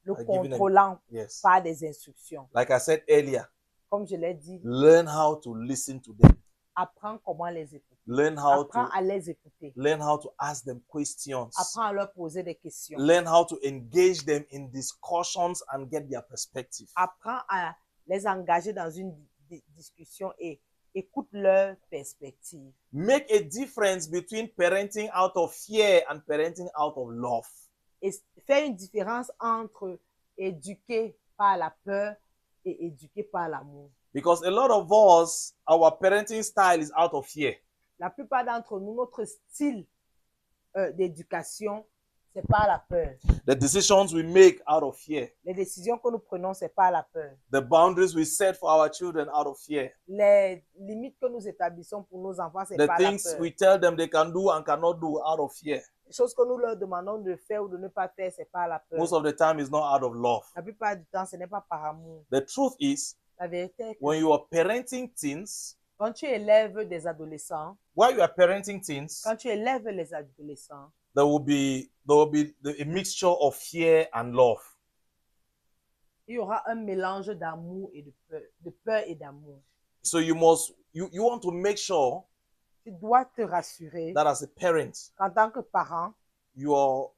le contrôlant Yes. par des instructions. Like I said earlier, Comme je l'ai dit, learn how to listen to them. apprends comment les écouter. Apprends à les écouter. Learn how to ask them questions. Apprends à leur poser des questions. Learn how to engage them in discussions and get their perspective. Apprends à les engager dans une discussion et écoute leur perspective. Make a difference between parenting out of fear and parenting out of love. Et fais une différence entre éduquer par la peur et éduquer par l'amour. Because a lot of us, our parenting style is out of fear. La plupart d'entre nous, notre style d'éducation, c'est par la peur. The decisions we make out of fear. Les décisions que nous prenons, c'est par la peur. The boundaries we set for our children out of fear. Les limites que nous établissons pour nos enfants, c'est The par la things peur. we tell them they can do and cannot do out of fear. Les choses que nous leur demandons de faire ou de ne pas faire, c'est par la peur. Most of the time it's not out of love. La plupart du temps, ce n'est pas par amour. The truth is, La vérité est que when you are parenting teens, quand tu élèves des adolescents, while you are parenting teens, quand tu élèves les adolescents, there will be a mixture of fear and love. il y aura un mélange d'amour et de peur et d'amour. So you want to make sure Tu dois te rassurer that as a parent, qu'en tant que parent, your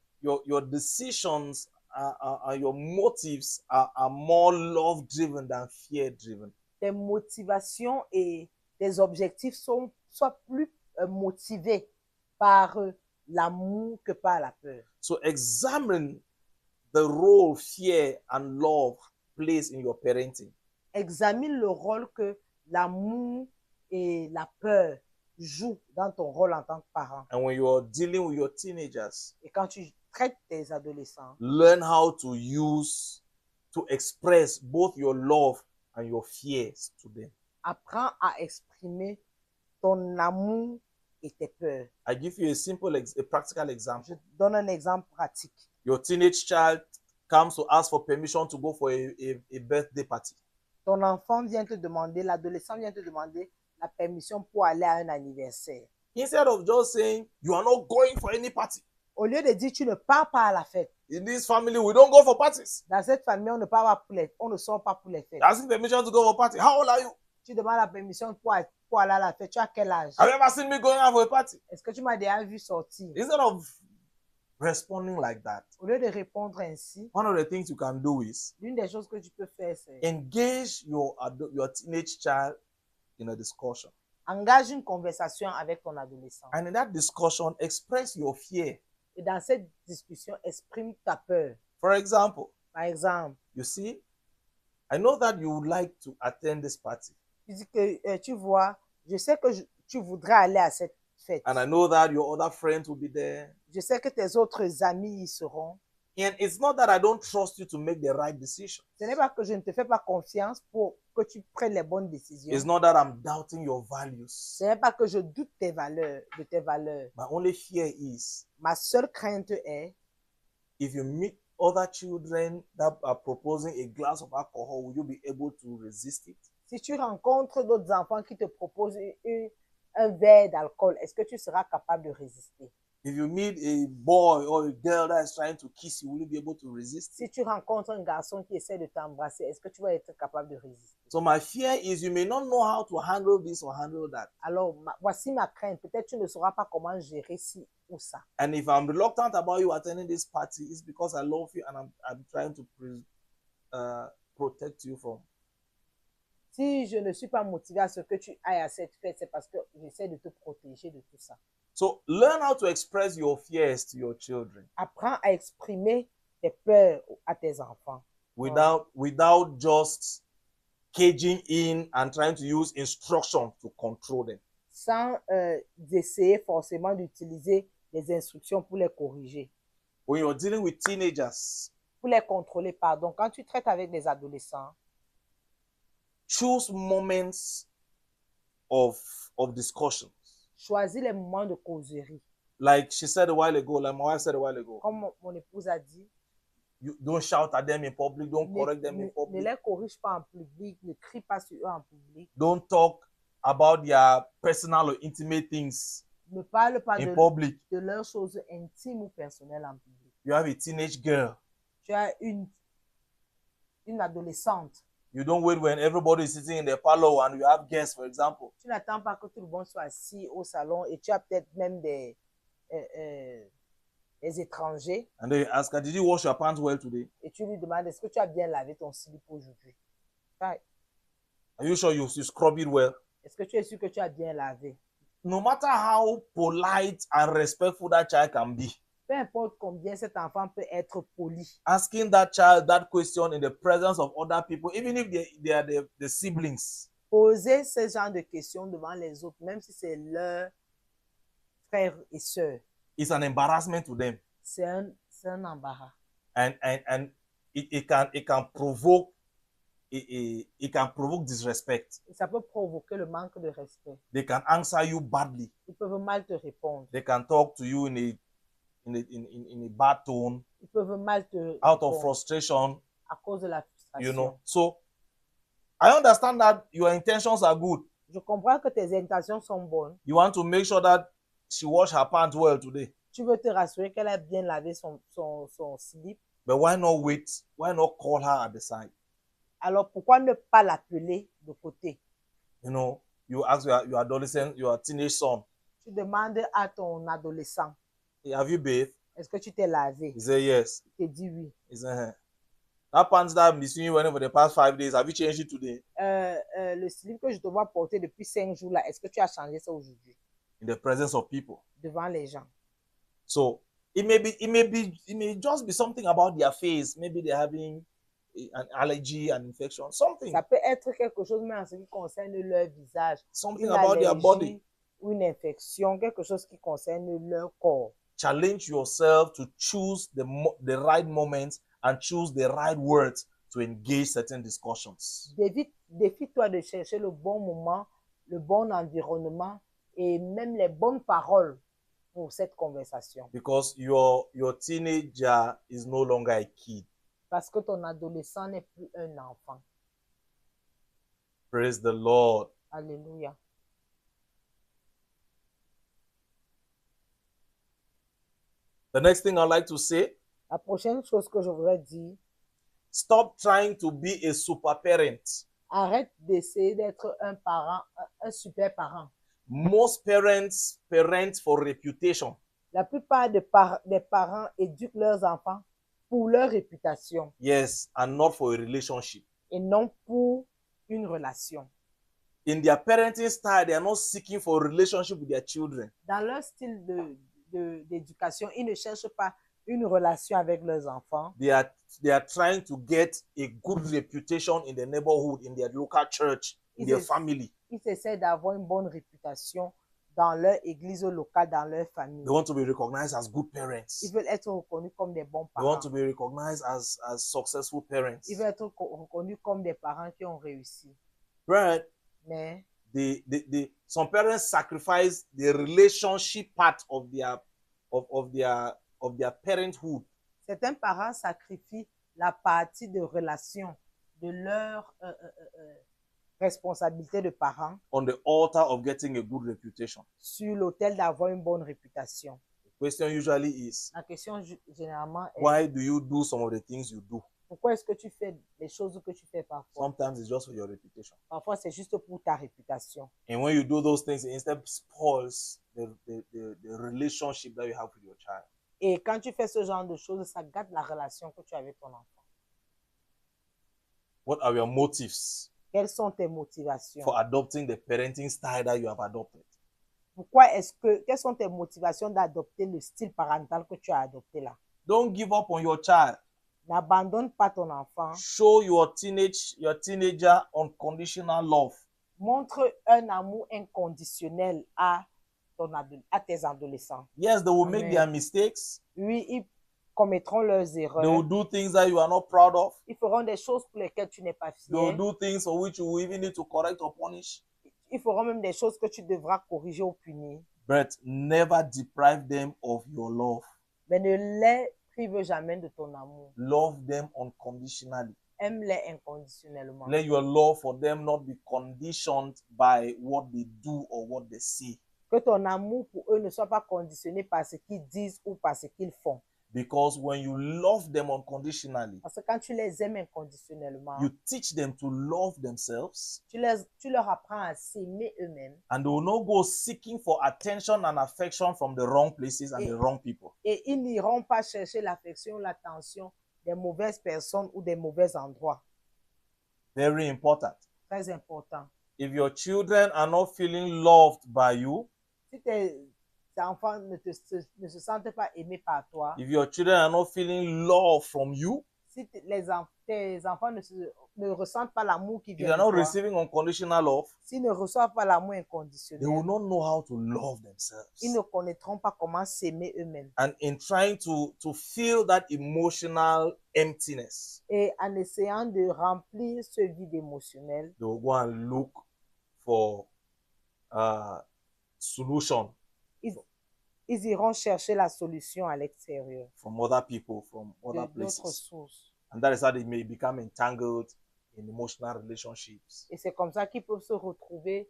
decisions and your motives are more love driven than fear driven. tes motivations et tes objectifs soient plus motivés par l'amour que par la peur. So examine the role fear and love plays in your parenting. Examine le rôle que l'amour et la peur jouent dans ton rôle en tant que parent. And when you're dealing with your teenagers, Et quand tu traites tes adolescents, learn how to express both your love and your fears to them. apprends à exprimer ton amour et tes peurs. I give you a practical Je example. te donne un exemple pratique. Your teenage child comes to ask for permission to go for a birthday party. Ton enfant vient te demander, l'adolescent vient te demander la permission pour aller à un anniversaire. Instead of just saying, you are not going for any party. Au lieu de dire tu ne pars pas à la fête, In this family, we don't go for parties. dans cette famille, on ne sort pas pour les fêtes. Asking permission to go for a party. How old are you? Tu demandes la permission pour aller à la fête. Tu as quel âge? Have you ever seen me going out for a party? Est-ce que tu m'as déjà vu sortir? Instead of responding like that, Au lieu de répondre ainsi, one of the things you can do is l'une des choses que tu peux faire, c'est engage your teenage child in a discussion. engage une conversation avec ton adolescent. And in that discussion, express your fear. Et dans cette discussion, exprime ta peur. For example, Par exemple, you see, I know that you would like to attend this party. tu dis que tu vois, je sais que tu voudrais aller à cette fête. And I know that your other friends will be there. Je sais que tes autres amis y seront. And it's not that I don't trust you to make the right decision. Ce n'est pas que je ne te fais pas confiance pour que tu prennes les bonnes décisions. It's not that I'm doubting your values. Ce n'est pas que je doute de tes valeurs. My only fear is Ma seule crainte est, if you meet other children that are proposing a glass of alcohol, will you be able to resist it? si tu rencontres d'autres enfants qui te proposent un verre d'alcool, est-ce que tu seras capable de résister? If you meet a boy or a girl that is trying to kiss you, will you be able to resist? Si tu rencontres un garçon qui essaie de t'embrasser, est-ce que tu vas être capable de résister? So my fear is you may not know how to handle this or handle that. Alors, voici ma crainte. Peut-être tu ne sauras pas comment gérer ci ou ça. And if I'm reluctant about you attending this party, it's because I love you and I'm trying to protect you from. Si je ne suis pas motivé à ce que tu ailles à cette fête, c'est parce que j'essaie de te protéger de tout ça. So learn how to express your fears to your children Apprends à exprimer tes peurs à tes enfants. without just caging in and trying to use instruction to control them. Sans essayer forcément d'utiliser les instructions pour les corriger, When you're dealing with teenagers, pour les contrôler, pardon. Quand tu traites avec des adolescents, choose moments of discussion. choisis les moments de causerie. Like she said a while ago, like my wife said a while ago, Comme mon épouse a dit, you don't shout at them in public, don't correct them in ne public, les corrige pas en public, ne crie pas sur eux en public, don't talk about their personal or intimate things ne parle pas in public. de leurs choses intimes ou personnelles en public. You have a teenage girl. Tu as une adolescente. You don't wait when everybody is sitting in the parlor and you have guests, for example. Tu n'attends pas que tout le monde soit assis au salon et tu as peut-être même des étrangers And they ask her, did you wash your pants well today? et tu lui demandes est-ce que tu as bien lavé ton slip aujourd'hui? Are you sure you scrub it well? Est-ce que tu es sûr que tu as bien lavé? No matter how polite and respectful that child can be, Peu importe combien cet enfant peut être poli, asking that child that question in the presence of other people, even if they are the siblings, poser ce genre de questions devant les autres, même si c'est leurs frères et sœurs, is an embarrassment to them. c'est un embarras. And it can provoke it can provoke disrespect. Et ça peut provoquer le manque de respect. They can answer you badly. Ils peuvent mal te répondre. They can talk to you in a bad tone, Ils peuvent mal te out of répondre frustration, à cause de la frustration. you know. So I understand that your intentions are good. Je comprends que tes intentions sont bonnes. You want to make sure that she wash her pants well today. Tu veux te rassurer qu'elle a bien lavé son slip. But why not wait? Why not call her at the side? Alors pourquoi ne pas l'appeler de côté? You know, you ask your adolescent, your teenage son, Tu demandes à ton adolescent, hey, have you bathed? est-ce que tu t'es lavé? He say yes. Il te dit oui. He say, that pants that I've been seeing you wearing for the past 5 days, have you changed it today? Le slip que je te vois porter depuis 5 jours là, est-ce que tu as changé ça aujourd'hui? In the presence of people. Devant les gens. So it may just be something about their face. Maybe they're having an allergy, an infection, something. Ça peut être quelque chose, mais en ce qui concerne leur visage. Something Une about their body. allergie ou une infection, quelque chose qui concerne leur corps. Challenge yourself to choose the right moments and choose the right words to engage certain discussions. Défie-toi de chercher le bon moment, le bon environnement et même les bonnes paroles pour cette conversation. Because your teenager is no longer a kid. Parce que ton adolescent n'est plus un enfant. Praise the Lord. Alléluia. The next thing I'd like to say, La prochaine chose que je voudrais dire, stop trying to be a super parent. arrête d'essayer d'être un parent, un super parent. Most parents parent for reputation. La plupart des parents éduquent leurs enfants pour leur réputation Yes, and not for a relationship. et non pour une relation. In their parenting style, they are not seeking for a relationship with their children. Dans leur style d'éducation, ils ne cherchent pas une relation avec leurs enfants. They are trying to get a good reputation in the neighborhood, in their local church, in their family. Ils essaient d'avoir une bonne réputation dans leur église locale, dans leur famille. They want to be recognized as good parents. Ils veulent être reconnus comme des bons They parents. want to be recognized as successful parents. Ils veulent être reconnus comme des parents qui ont réussi. But Mais some parents sacrifice the relationship part of their parenthood certains parents sacrifient la partie de relation de leur responsabilité de parents on the altar of getting a good reputation. sur l'autel d'avoir une bonne réputation. The question usually is, La question généralement est why do you do some of the things you do? pourquoi est-ce que tu fais les choses que tu fais parfois? Sometimes it's just for your reputation. Parfois, c'est juste pour ta réputation. And when you do those things, it instead spoils the relationship that you have with your child. Et quand tu fais ce genre de choses, ça gâte la relation que tu as avec ton enfant. What are your motives Quelles sont tes motivations? for adopting the parenting style that you have adopted? Quelles sont tes motivations d'adopter le style parental que tu as adopté là? Don't give up on your child. N'abandonne pas ton enfant. Show your teenager unconditional love. Montre un amour inconditionnel à tes adolescents. Yes, they will Amen. make their mistakes. Oui, ils commettront leurs They will erreurs. do things that you are not proud of. Ils feront des choses pour lesquelles tu n'es pas They will fier. do things for which you will even need to correct or punish. Ils feront même des choses que tu devras corriger ou punir. But never deprive them of your love. Mais ne les prive jamais de ton amour. Love them unconditionally. Aime-les inconditionnellement. Let your love for them not be conditioned by what they do or what they say. Que ton amour pour eux ne soit pas conditionné par ce qu'ils disent ou par ce qu'ils font. Because when you love them unconditionally, Parce que quand tu les aimes inconditionnellement, you teach them to love themselves, tu leur apprends à s'aimer eux-mêmes. and they will not go seeking for attention and affection from the wrong places and the wrong people. Et ils n'iront pas chercher l'affection, l'attention des mauvaises personnes ou des mauvais endroits. Very important. Très important. If your children are not feeling loved by you, Si tes enfants ne se sentent pas aimés par toi, if your children are not feeling love from you, si tes enfants ne ressentent pas l'amour qui if you vient are de not toi, receiving unconditional love, s'ils ne reçoivent pas l'amour they will inconditionnel, not know how to love themselves. ils ne connaîtront pas comment s'aimer eux-mêmes. And in trying to fill that emotional emptiness, Et en essayant de remplir ce vide émotionnel, they will go and look for solution ils iront chercher la solution à l'extérieur, from other people, from other d'autres places. sources. And that is how they may become entangled in emotional relationships. Et c'est comme ça qu'ils peuvent se retrouver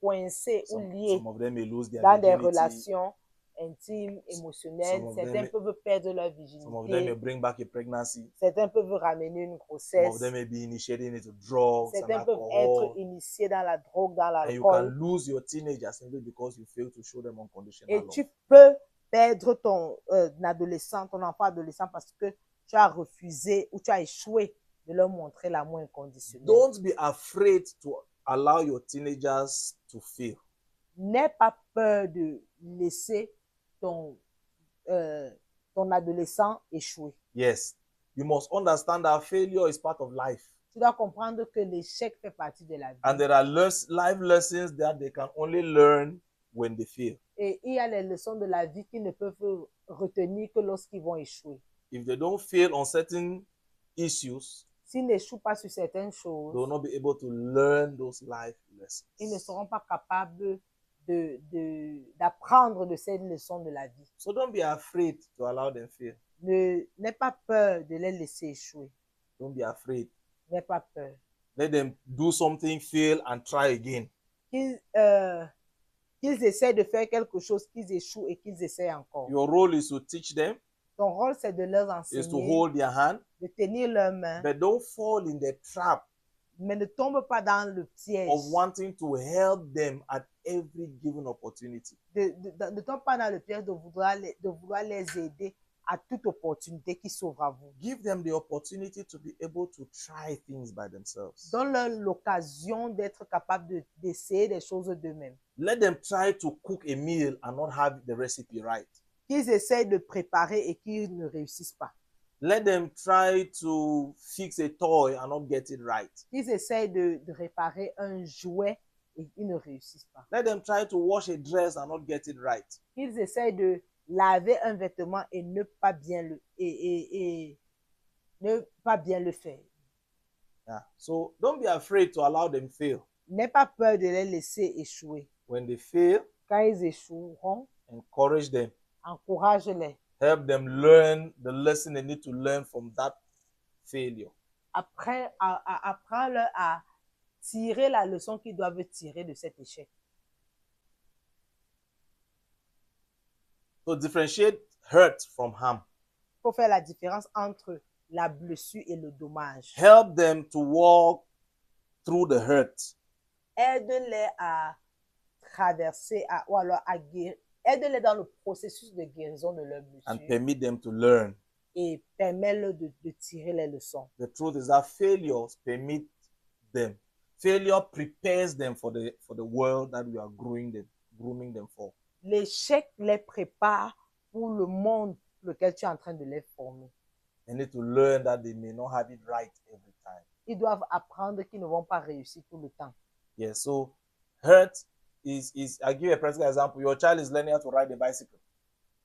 coincés ou liés Some of them may lose their dans des virginity. relations intimes, émotionnelles. Some of Certains them- peuvent perdre leur Some of them may virginité. bring back a pregnancy. Certains peuvent ramener une Some of grossesse. them may be initiating into drugs and Certains peuvent alcohol. être initiés dans la drogue, dans And you can l'alcool. lose your teenager simply because you fail to show them unconditional Et love. tu peux perdre ton adolescent, ton enfant adolescent parce que tu as refusé ou tu as échoué de leur montrer l'amour inconditionnel. Don't be afraid to allow your teenagers to fail. N'aie pas peur de laisser ton adolescent échouer. Yes, you must understand that failure is part of life. Tu dois comprendre que l'échec fait partie de la vie. And there are life lessons that they can only learn when they fail. Et il y a les leçons de la vie qu'ils ne peuvent retenir que lorsqu'ils vont échouer. If they don't fail on certain issues, S'ils n'échouent pas sur certaines they will choses, not be able to learn those life lessons. ils ne seront pas capables d'apprendre de ces leçons de la vie. So don't be afraid to allow them fail. N'aie pas peur de les laisser échouer. Don't be afraid. N'aie pas peur. Let them do something, fail, and try again. Qu'ils essaient de faire quelque chose, qu'ils échouent et qu'ils essaient encore. Your role is to teach them, Ton rôle, c'est de leur is to enseigner, hold their hand, de tenir leurs mains, but don't fall in the trap mais ne tombe pas dans le piège. of wanting to help them at every given opportunity. Ne tombe pas dans le piège de vouloir les aider à toute opportunité qui s'ouvre à vous. Give them the opportunity to be able to try things by themselves. Donne-leur l'occasion d'être capable d'essayer des choses d'eux-mêmes. Let them try to cook a meal and not have the recipe right. Qu'ils essayent de préparer et qu'ils ne réussissent pas. Let them try to fix a toy and not get it right. Qu'ils essayent de réparer un jouet et qu'ils ne réussissent pas. Let them try to wash a dress and not get it right. Qu'ils essayent de laver un vêtement et ne pas bien le faire. Yeah. So don't be afraid to allow them fail. N'aie pas peur de les laisser échouer. When they fail, Quand ils échoueront, encourage them. encourage-les. Help them learn the lesson they need to learn from that failure. Apprends-leur à tirer la leçon qu'ils doivent tirer de cet échec. So differentiate hurt from harm. Il faut faire la différence entre la blessure et le dommage. Help them to walk through the hurt. Aide-les à traverser, ou alors à guérir. Aide-les dans le processus de guérison de leur And blessure permit them to learn. et permets-leur de tirer les leçons. The truth is that failures permit them. Failure prepares them for the world that we are grooming them for. L'échec les prépare pour le monde pour lequel tu es en train de les former. They need to learn that they may not have it right every time. Ils doivent apprendre qu'ils ne vont pas réussir tout le temps. Yeah, so hurt is I give you a practical example. Your child is learning how to ride a bicycle.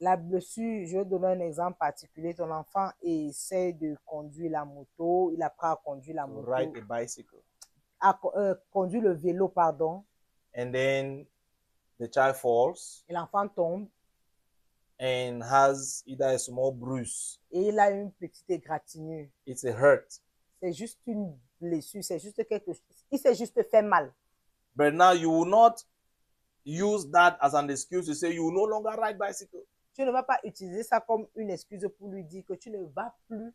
La blessure, je vais donner un exemple particulier. Ton enfant essaie de conduire la moto, il apprend à conduire la To moto, ride a bicycle. à conduire le vélo, pardon, And then the child falls et l'enfant tombe and has either a small bruise. et il a une petite égratignure. It's a hurt. C'est juste une blessure, c'est juste quelque chose. Il s'est juste fait mal. But now you will not use that as an excuse to say you will no longer ride bicycle. Tu ne vas pas utiliser ça comme une excuse pour lui dire que tu ne vas plus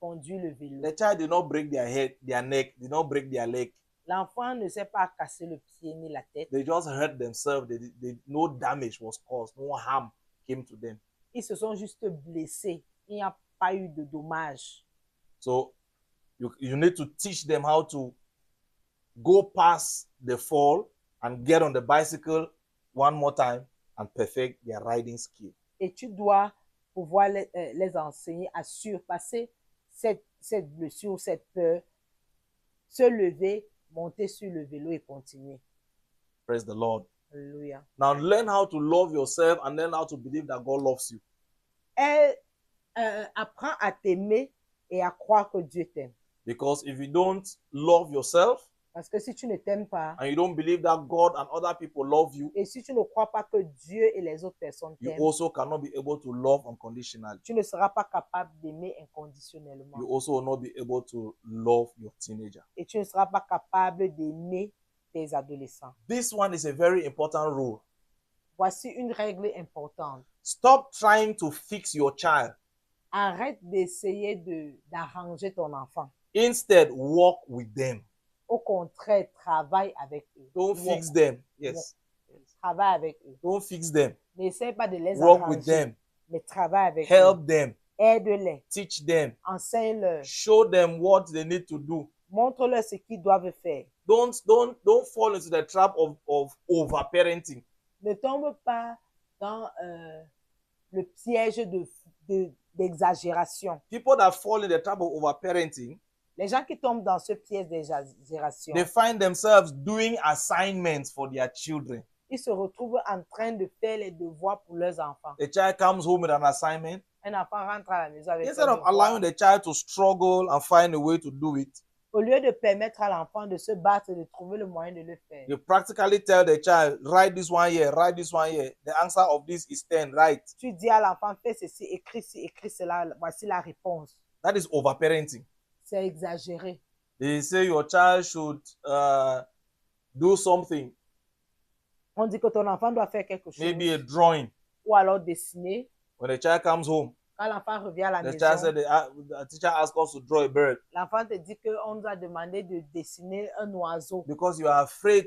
conduire le vélo. The child did not break their head, their neck, did not break their leg. L'enfant ne s'est pas cassé le pied ni la tête. They just hurt themselves. No damage was caused. No harm came to them. Ils se sont juste blessés. Il n'y a pas eu de dommage. So you need to teach them how to go past the fall and get on the bicycle one more time and perfect their riding skill. Et tu dois pouvoir les enseigner à surpasser cette blessure, cette peur, se lever, monter sur le vélo et continuer. Praise the Lord. Alléluia. Now learn how to love yourself and learn how to believe that God loves you. Et apprends à t'aimer et à croire que Dieu t'aime. Because if you don't love yourself Parce que si tu ne t'aimes pas and you don't believe that God and other people love you, et si tu ne crois pas que Dieu et les autres personnes you t'aiment, also cannot be able to love unconditionally. tu ne seras pas capable d'aimer inconditionnellement. You also will not be able to love your teenager. Et tu ne seras pas capable d'aimer tes adolescents. This one is a very important rule. Voici une règle importante. Stop trying to fix your child. Arrête d'essayer d'arranger ton enfant. Instead, walk with them. Au contraire, travaille avec eux. Don't fix them. Yes. Travaille avec eux. Don't fix them. N'essaie pas de les Walk arranger, with them. mais travaille avec Help eux. them. Aide-les. Teach them. Enseigne-leur. Show them what they need to do. Montre-leur ce qu'ils doivent faire. Don't fall into the trap of overparenting. Ne tombe pas dans le piège d'exagération. People that fall in the trap of overparenting, Les gens qui tombent dans ce piège d'exagération, they find themselves doing assignments for their children. ils se retrouvent en train de faire les devoirs pour leurs enfants. The child comes home with an assignment. Un enfant rentre à la maison avec Instead un of devoir. allowing the child to struggle and find a way to do it, Au lieu de permettre à l'enfant de se battre et de trouver le moyen de le faire, you practically tell the child, write this one here, write this one here. The answer of this is 10, right? tu dis à l'enfant, fais ceci, écris cela, voici la réponse. That is overparenting. C'est exagéré. They say your child should do something, On dit que ton enfant doit faire quelque chose, maybe a drawing. ou alors dessiner. When the child comes home, Quand l'enfant revient à la the child maison, said the teacher asked us to draw a bird l'enfant te dit qu'on nous a demandé de dessiner un oiseau. because you are afraid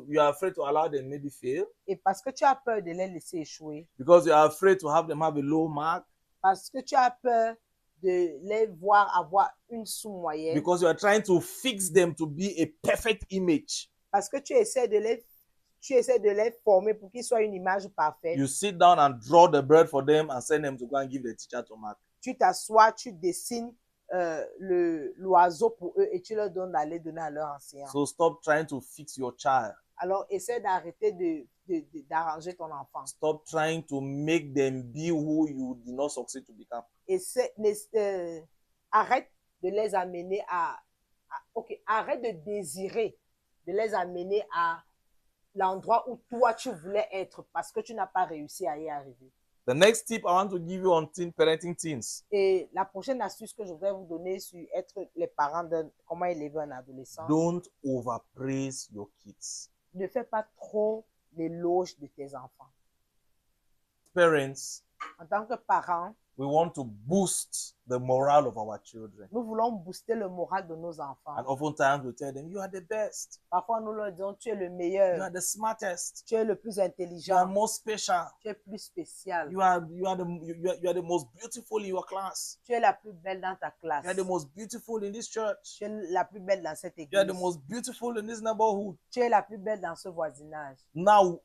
you are afraid to allow them maybe fail, Et parce que tu as peur de les laisser échouer, because you are afraid to have them have a low mark, parce que tu as peur de les voir avoir une sous-moyenne, because you are trying to fix them to be a perfect image. parce que tu essaies de les former pour qu'ils soient une image parfaite. You sit down and draw the bird for them and send them to go and give the teacher to mark. Tu t'assois, tu dessines l'oiseau pour eux et tu leur donnes d'aller donner à leur enseignant. So stop trying to fix your child. Alors, essaie d'arrêter d'arranger ton enfant. Stop trying to make them be who you did not succeed to become. Arrête de les amener arrête de désirer de les amener à l'endroit où toi tu voulais être parce que tu n'as pas réussi à y arriver. The next tip I want to give you on parenting teens. Et la prochaine astuce que je voudrais vous donner sur être les parents de comment élever un adolescent, Don't overpraise your kids. ne fais pas trop l'éloge de tes enfants. Parents, En tant que parents, we want to boost the morale of our children. nous voulons booster le moral de nos enfants. And oftentimes we tell them, you are the best. Parfois, nous leur disons, tu es le You meilleur, are the smartest. tu es le plus You are intelligent, more special. tu es plus spécial, You are the most beautiful in your class. tu es la plus belle dans ta classe, You are the most beautiful in this church. tu es la plus belle dans cette You are the église, most beautiful in this neighborhood. tu es la plus belle dans ce voisinage. Now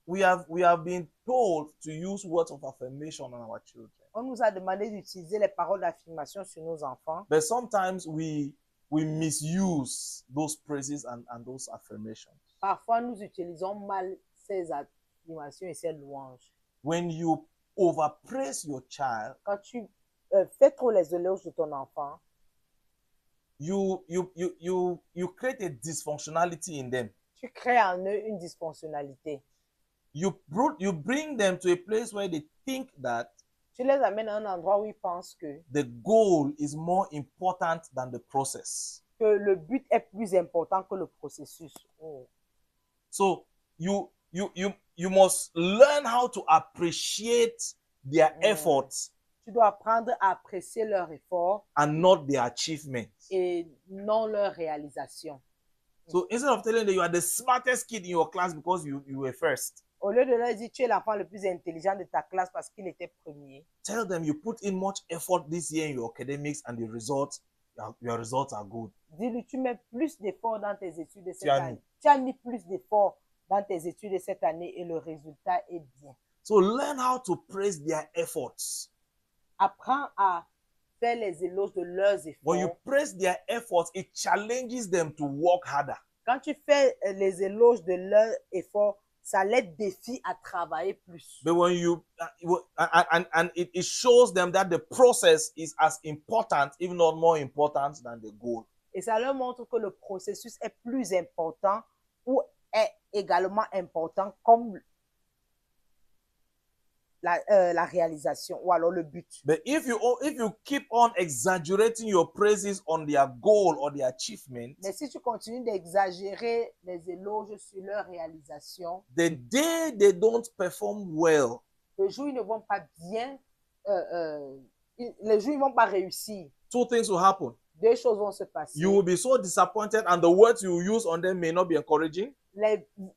we have been told to use words of affirmation on our children. On nous a demandé d'utiliser les paroles d'affirmation sur nos enfants, But sometimes we misuse those praises and those affirmations. parfois nous utilisons mal ces affirmations et ces louanges. When you overpraise your child, Quand tu fais trop les éloges de ton enfant, you create a dysfunctionality in them. tu crées en eux une dysfonctionnalité. You bring them to a place where they think that Tu les amènes à un endroit où ils pensent que the goal is more important than the process. le but est plus important que le processus. Oh. So you must learn how to appreciate their efforts Tu dois apprendre à apprécier leur effort and not their achievements. et non leur réalisation. So instead of telling them you are the smartest kid in your class because you were first, Au lieu de leur dire tu es l'enfant le plus intelligent de ta classe parce qu'il était premier, tell them you put in much effort this year in your academics and the results, your results are good. dis-lui tu mets plus d'efforts dans tes études de cette Tu as année. Tu as mis plus d'efforts dans tes études de cette année et le résultat est bien. So learn how to praise their efforts. Apprends à faire les éloges de leurs efforts. When you praise their efforts, it challenges them to work harder. Quand tu fais les éloges de leurs efforts, ça les défie à travailler plus. But when you and it shows them that the process is as important, if not more important, than the goal. Et ça leur montre que le processus est plus important ou est également important comme la réalisation ou alors le but. But if you keep on exaggerating your praises on their goal or their achievement, Mais si tu continues d'exagérer les éloges sur leur réalisation, the day they don't perform well, le jour ils ne vont pas bien, les jours ils vont pas réussir. two things will happen. Deux choses vont se passer. You will be so disappointed, and the words you use on them may not be encouraging.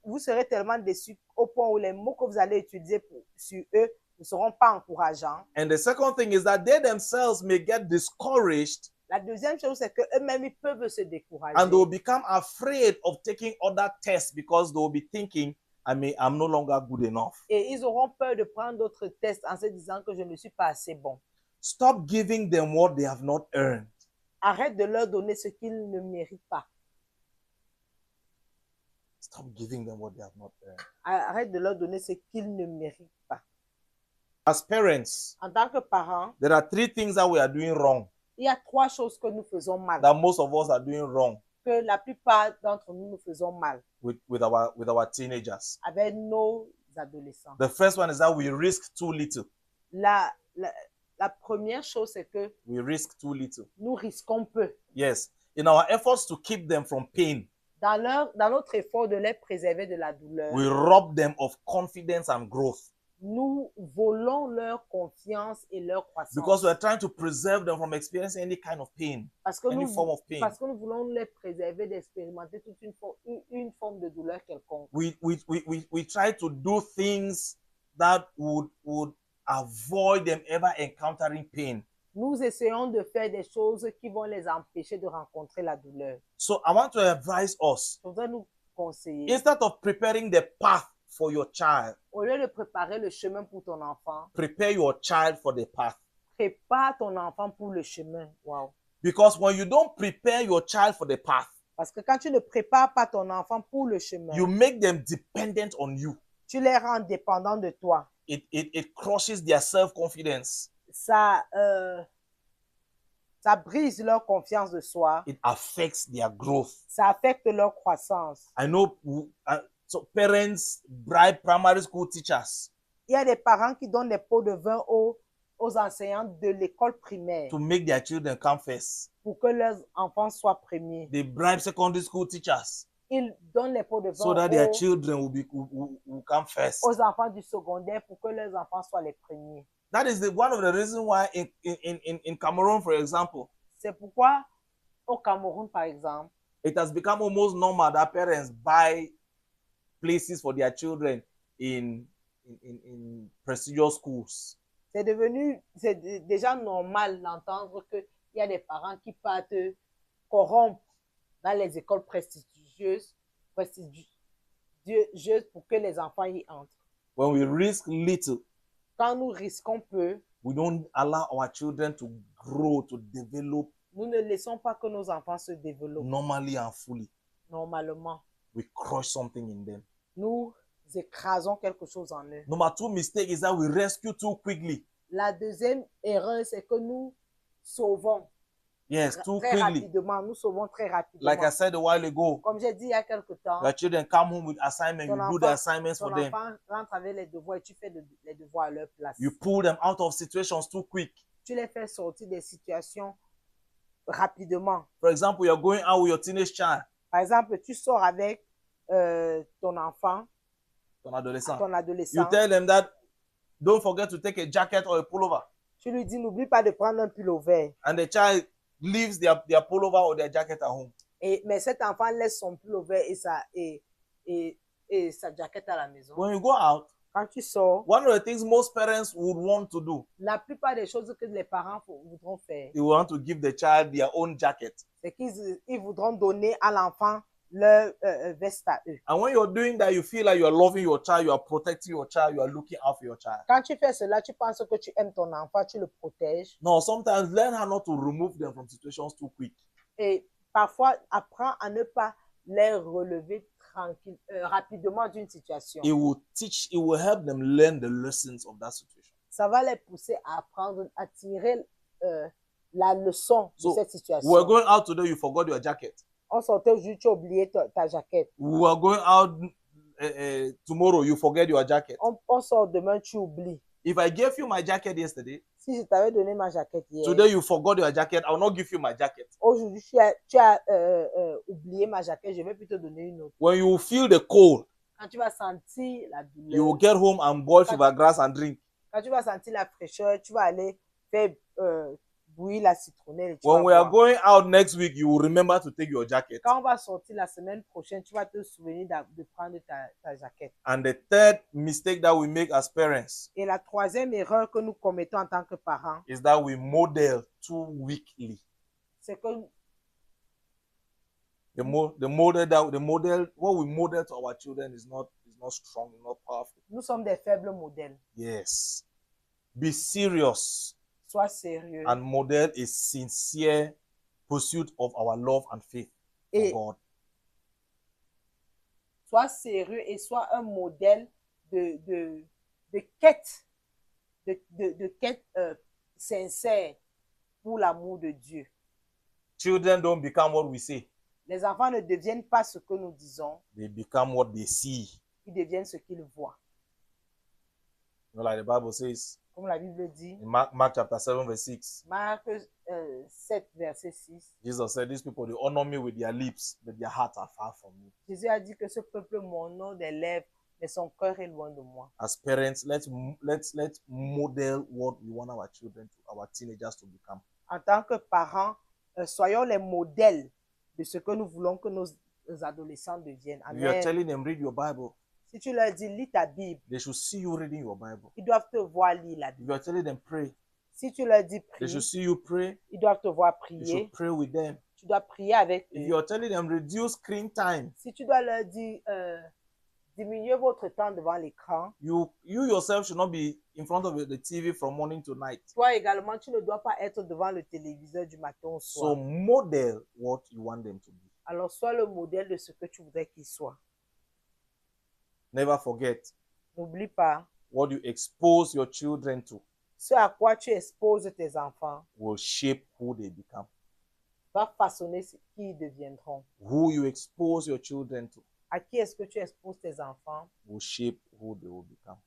Vous serez tellement déçus au point où les mots que vous allez utiliser sur eux ne seront pas encourageants. And the second thing is that they themselves may get discouraged, La deuxième chose, c'est qu'eux-mêmes, ils peuvent se décourager. and they will become afraid of taking other tests because they will be thinking, I'm no longer good enough. Et ils auront peur de prendre d'autres tests en se disant que je ne suis pas assez bon. Stop giving them what they have not earned. Arrête de leur donner ce qu'ils ne méritent pas. Stop giving them what they have not earned. Arrête de leur donner ce qu'ils ne méritent pas. As parents, En tant que parents, there are three things that we are doing wrong, il y a trois choses que nous faisons mal. that most of us are doing wrong Que la plupart d'entre nous faisons mal with our teenagers. avec nos adolescents. The first one is that we risk too little. La première chose, c'est que We risk too little. nous risquons peu. Yes. In our efforts to keep them from pain, Dans notre effort de les préserver de la douleur, we rob them of confidence and growth nous volons leur confiance et leur croissance. because we are trying to preserve them from experiencing any kind of pain, Parce que any form of pain. nous voulons les préserver d'expérimenter toute une forme de douleur quelconque. We try to do things that would avoid them ever encountering pain. Nous essayons de faire des choses qui vont les empêcher de rencontrer la douleur. So I want to advise us, Je voudrais nous conseiller, instead of preparing the path for your child, au lieu de préparer le chemin pour ton enfant, prepare your child for the path. prépare ton enfant pour le chemin. Wow. Because when you don't prepare your child for the path, Parce que quand tu ne prépares pas ton enfant pour le chemin, you make them dependent on you. tu les rends dépendants de toi. It crushes their self-confidence. Ça brise leur confiance de soi. It affects their growth. Ça affecte leur croissance. I know So parents bribe primary school teachers Il y a des parents qui donnent des pots de vin aux enseignants de l'école primaire to make their children come first. pour que leurs enfants soient premiers. They bribe secondary school teachers Ils donnent les pots de so vin that their children will come first. aux enfants du secondaire pour que leurs enfants soient les premiers. That is one of the reasons why in Cameroon, for example, C'est pourquoi au Cameroun, par exemple, it has become almost normal that parents buy places for their children in prestigious schools. c'est déjà normal d'entendre qu'il y a des parents qui partent corrompre dans les écoles prestigieuses pour que les enfants y entrent. When we risk little, Quand nous risquons peu, we don't allow our children to grow, to develop nous ne laissons pas que nos enfants se développent normally and fully. normalement. We crush something in them. Nous écrasons quelque chose en eux. Number two mistake is that we rescue too quickly. La deuxième erreur, c'est que nous sauvons Yes, too très quickly. rapidement. Nous sauvons très rapidement. Like I said a while ago, Comme j'ai dit il y a quelque temps, your children come home with assignments, you do the assignments ton for them. enfant rentre avec les devoirs et tu fais les devoirs à leur place. You pull them out of situations too quick. Tu les fais sortir des situations rapidement. For example, you're going out with your teenage child, Par exemple, tu sors avec ton enfant, ton adolescent. ton You adolescent. tell them that don't forget to take a jacket or a pullover. Tu lui dis, n'oublie pas de prendre un pull-over. And the child leaves their pullover or their jacket at home. Mais cet enfant laisse son pull-over et sa jaquette à la maison. When you go out, Quand tu sors, one of the things most parents would want to do, la plupart des choses que les parents voudront faire, they want to give the child their own jacket. c'est qu'ils voudront donner à l'enfant leur veste à eux. And when you're doing that, you feel like you are loving your child, you are protecting your child, you are looking out for your child. Quand tu fais cela, tu penses que tu aimes ton enfant, tu le protèges. No, sometimes learn how not to remove them from situations too quick. Et parfois, apprends à ne pas les relever rapidement d'une situation. It will help them learn the lessons of that situation. Ça va les pousser à apprendre, à tirer la leçon de cette situation. We're going out today, you forgot your jacket. On sortait aujourd'hui, tu as oublié ta jaquette. We are going out tomorrow, you forget your jacket. On sort demain, tu oublies. If I gave you my jacket yesterday, Si je t'avais donné ma jaquette hier, today you forgot your jacket, I will not give you my jacket. aujourd'hui tu as oublié ma jaquette, je vais plutôt donner une autre. When you feel the cold, Quand tu vas sentir la you douleur, will get home and boil fever grass and drink. quand tu vas sentir la fraîcheur, tu vas aller faire bouillir la citronnelle. Et tu When vas we are boire. going out next week, you will remember to take your jacket. Quand on va sortir la semaine prochaine, tu vas te souvenir de prendre ta jaquette. And the third mistake that we make as parents Et la troisième erreur que nous commettons en tant que parents, is that we model too weakly. c'est que What we model to our children is not strong, not powerful. nous sommes des faibles modèles. Yes. Be serious Sois sérieux. and model a sincere pursuit of our love and faith for Et God. sois sérieux et sois un modèle de quête, de quête sincère pour l'amour de Dieu. Children don't become what we say. Les enfants ne deviennent pas ce que nous disons, They become what they see. ils deviennent ce qu'ils voient. You know, like the Bible says Comme la Bible dit, in Mark chapter 7, verse 6. Marc 7, verset 6, Jesus said, these people, they honor me with their lips, but their hearts are far from me. Jésus a dit que ce peuple m'honore des lèvres, mais son cœur est loin de moi. As parents, let's model what we want our children to, our teenagers to become. En tant que parents, soyons les modèles de ce que nous voulons que nos adolescents deviennent. If you are Amen. telling them, read your Bible, Si tu leur dis, lis ta Bible, they should see you reading your Bible. ils doivent te voir lire la If Bible. you are telling them, pray, Si tu leur dis, they should prie, see you pray. ils doivent te voir You prier. should pray with them. Tu dois prier avec If eux. you are telling them, reduce screen time, Si tu dois leur dire, diminuez votre temps devant l'écran, you yourself should not be in front of the TV from morning to night. toi également, tu ne dois pas être devant le téléviseur du matin au So soir. model what you want them to be. Alors, sois le modèle de ce que tu voudrais qu'ils soient. Never forget, N'oublie pas, what you expose your children to ce à quoi tu exposes tes enfants will shape who they become. va façonner ce qu'ils deviendront. Who you expose your children to À À qui est-ce que tu exposes tes enfants will shape who they will become.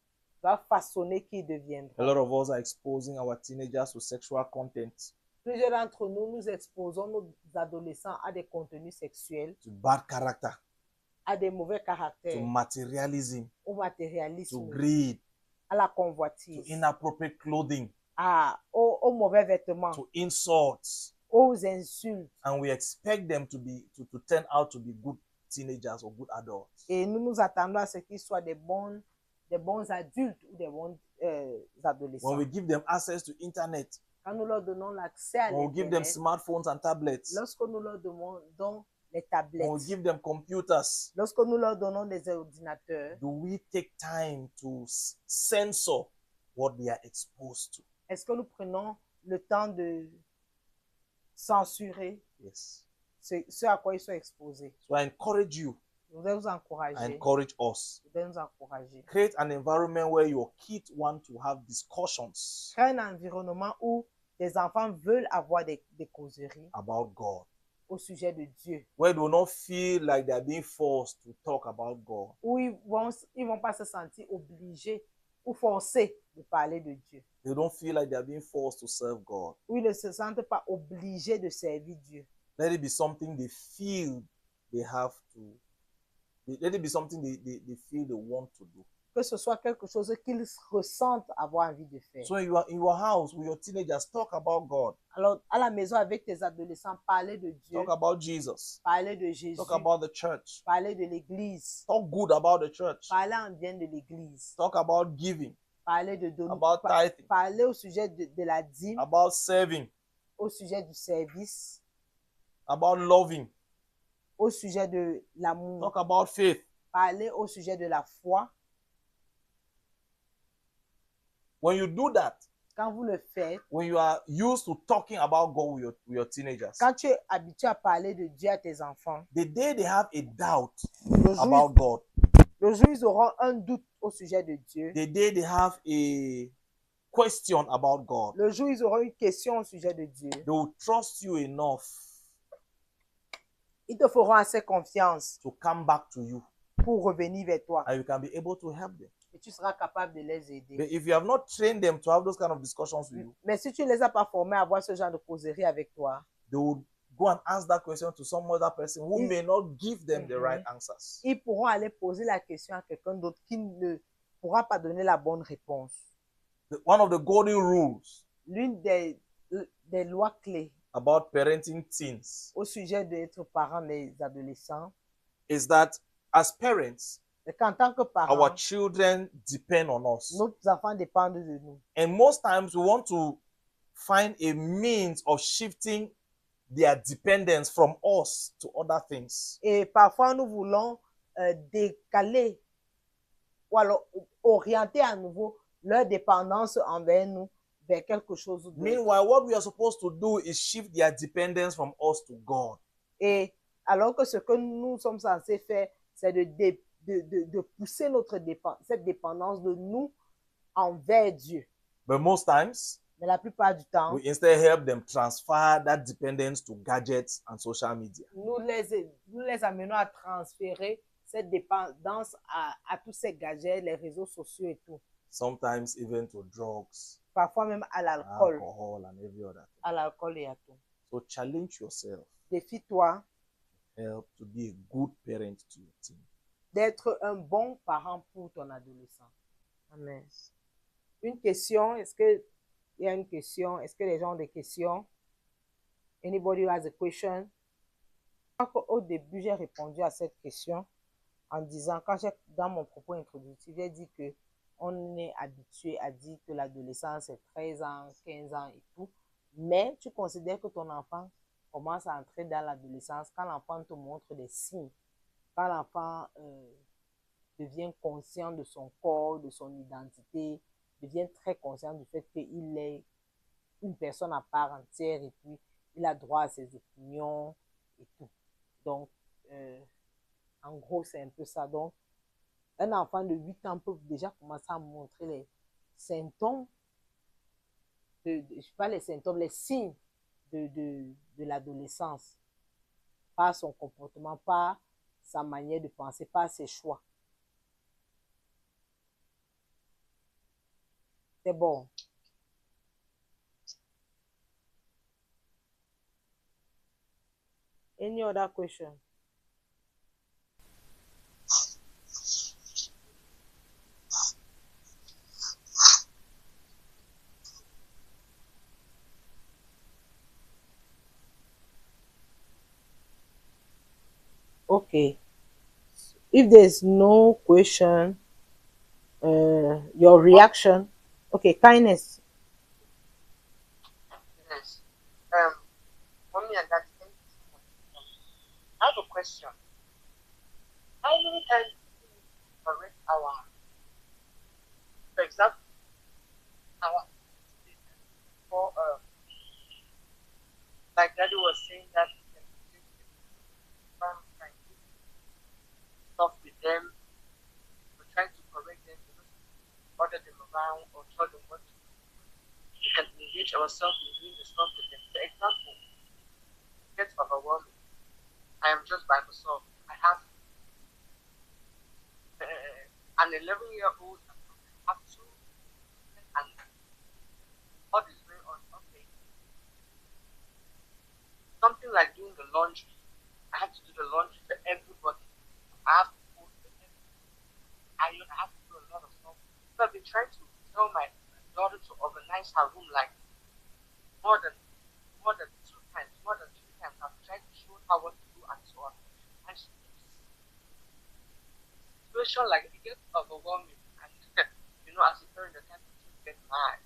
va façonner qui ils A deviendront. lot of us are exposing our teenagers to sexual content, Plusieurs d'entre nous, nous exposons nos adolescents à des contenus sexuels, to bad character, à des mauvais to caractères, materialism, au to matérialisme, greed, à la to convoitise, inappropriate clothing, aux mauvais vêtements, to insults. aux insultes. And we expect them to turn out to be good teenagers or good adults. Et nous nous attendons à ce qu'ils soient des bons adultes ou des bons adolescents. When we give them access to internet, Quand nous leur donnons l'accès à when we give them l'Internet, smartphones and tablets, lorsque nous leur demandons les when tablettes, we give them computers, lorsque nous leur donnons des ordinateurs, do we take time to censor what they are exposed to? est-ce que nous prenons le temps de censurer Yes. ce à quoi ils sont exposés? So I encourage you, Je voudrais vous I encourager. encourage us. Je voudrais nous encourager. Create an environment where your kids want to have discussions Créer un environnement où les enfants veulent avoir des causeries about God, au sujet de Dieu, where they will not feel like they are being forced to talk about God. où ils vont pas se sentir obligés ou forcés de parler de Dieu, They don't feel like they are being forced to serve God. où ils ne se sentent pas obligés de servir Dieu. Let it be something they feel they have to. Let it be something they feel they want to do. Que ce soit quelque chose qu'ils ressentent avoir envie de faire. So you are in your house with your teenagers, talk about God, Alors, à la maison avec tes adolescents, parler de Dieu, talk about Jesus, parler de Jésus, talk about the church, parler de l'Église, talk good about the church, parler en bien de l'Église, talk about giving, parler de donner, about tithing, parler au sujet de la dîme, about serving, au sujet du service, about loving, au sujet de l'amour, talk about faith. parler au sujet de la foi. When you do that, Quand vous le faites, when you are used to talking about God with your teenagers, quand tu es habitué à parler de Dieu à tes enfants, the day they have a doubt le jour, about God, le jour ils auront un doute au sujet de Dieu, the day they have a question about God, le jour ils auront une question au sujet de Dieu, they will trust you enough ils te feront assez confiance to come back to you pour revenir vers toi and you can be able to help them. et tu seras capable de les aider. But if you have not trained them to have those kind of discussions with you, Mais si tu ne les as pas formés à avoir ce genre de causerie avec toi, they will go and ask that question to some other person who If- may not give them the Mhm. right answers. ils pourront aller poser la question à quelqu'un d'autre qui ne pourra pas donner la bonne réponse. One of the golden rules L'une des lois clés about parenting teens au sujet d'être parent des adolescents, is that as parents, c'est qu'en tant que parents, our children depend on us. nos enfants dépendent de nous. And most times we want to find a means of shifting their dependence from us to other things. Et parfois, nous voulons décaler ou alors orienter à nouveau leur dépendance envers nous vers quelque chose d'autre. Meanwhile, what we are supposed to do is shift their dependence from us to God. Et alors que ce que nous sommes censés faire, c'est de pousser cette dépendance de nous envers Dieu. But most times, Mais la plupart du temps, we instead help them transfer that dependence to gadgets and social media. nous les amenons à transférer cette dépendance à tous ces gadgets, les réseaux sociaux et tout. Sometimes even to drugs, Parfois même à l'alcool. alcohol, and every other thing. À l'alcool et à tout. So challenge yourself. Défie-toi Help to be a good parent to your teen. d'être un bon parent pour ton adolescent. Amen. Une question, est-ce qu'il y a une question? Est-ce que les gens ont des questions? Anybody who has a question? Au début, j'ai répondu à cette question en disant, dans mon propos introductif, j'ai dit que on est habitué à dire que l'adolescence c'est 13 ans, 15 ans et tout, mais tu considères que ton enfant commence à entrer dans l'adolescence quand l'enfant te montre des signes, quand l'enfant devient conscient de son corps, de son identité, devient très conscient du fait qu'il est une personne à part entière et puis il a droit à ses opinions et tout. Donc, en gros, c'est un peu ça. Donc, un enfant de 8 ans peut déjà commencer à montrer les symptômes, je sais pas les symptômes, les signes de l'adolescence, par son comportement, par sa manière de penser, pas ses choix. C'est bon. Any other question? Okay. If there's no question, your reaction. Okay, kindness. Yes. Mommy and Daddy, thank you so much. I have a question. How many times do we correct for example, our for like Daddy was saying that we can stuff with them, we're trying to correct them, order them around or tell them what to do. We can engage ourselves in doing the stuff with them. For example, it gets overwhelming. I am just by myself. I have an 11-year-old. I have two, and what is going on? Okay, something like doing the laundry. I have to do the laundry for everybody. I have to fold for everybody. I have to do a lot of stuff. So I've been trying to tell my daughter to organize her room like more than 2 times, more than 3 times. I've tried to show her what to do and so on. And she keeps situation like it gets overwhelming and as a parent the time to get mad.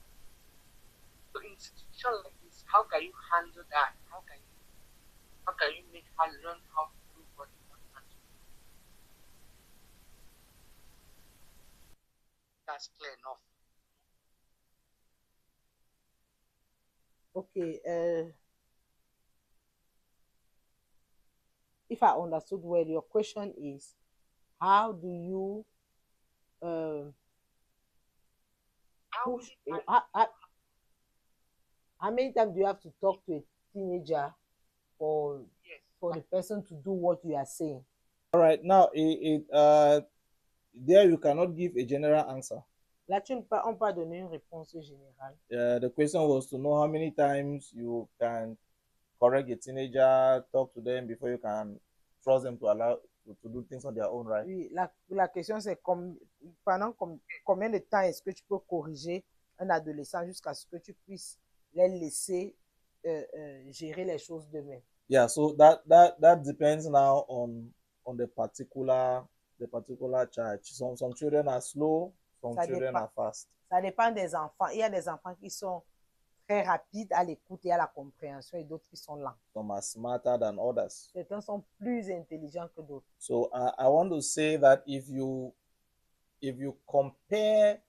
So in situation like this, how can you handle that? How can you make her learn how to do what you want her to do? That's clear enough. Okay. If I understood well, your question is, how do you How push? many times How many times do you have to talk to a teenager for yes, the person to do what you are saying? All right, now there you cannot give a general answer. Là, on peut donner une réponse générale. The question was to know how many times you can correct a teenager, talk to them before you can trust them to allow to do things on their own, right? Oui, la question c'est pendant combien de temps est-ce que tu peux corriger un adolescent jusqu'à ce que tu puisses les laisser gérer les choses d'eux-mêmes. Yeah, so that depends now on the particular child. Some children are slow, some children are fast. Ça dépend des enfants. Il y a des enfants qui sont très rapides à l'écoute et à la compréhension et d'autres qui sont lents. Some are smarter than others. Certains sont plus intelligents que d'autres. So I want to say that if you compare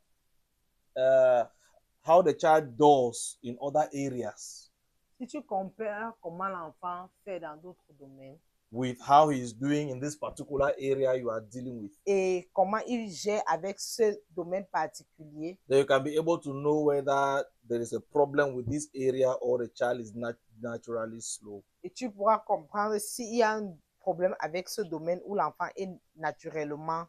how the child does in other areas Si tu compares comment l'enfant fait dans d'autres domaines with how he is doing in this particular area you are dealing with, et comment il gère avec ce domaine particulier, then you can be able to know whether there is a problem with this area or the child is naturally slow. et tu pourras comprendre s'il y a un problème avec ce domaine où l'enfant est naturellement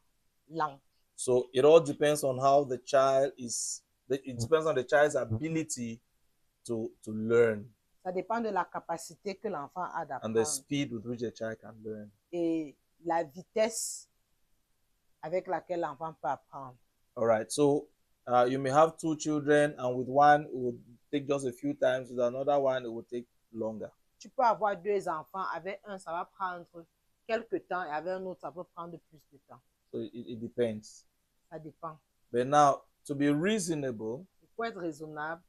lent. So it all depends on how the child is. It depends on the child's ability to learn. Ça dépend de la capacité que l'enfant a d'apprendre. And the speed with which the child can learn. Et la vitesse avec laquelle l'enfant peut apprendre. All right. So you may have two children, and with one it will take just a few times. With another one, it will take longer. Tu peux avoir deux enfants. Avec un, ça va prendre quelques temps, et avec un autre, ça peut prendre plus de temps. So it depends. Ça dépend. But now, to be reasonable, Il faut être raisonnable.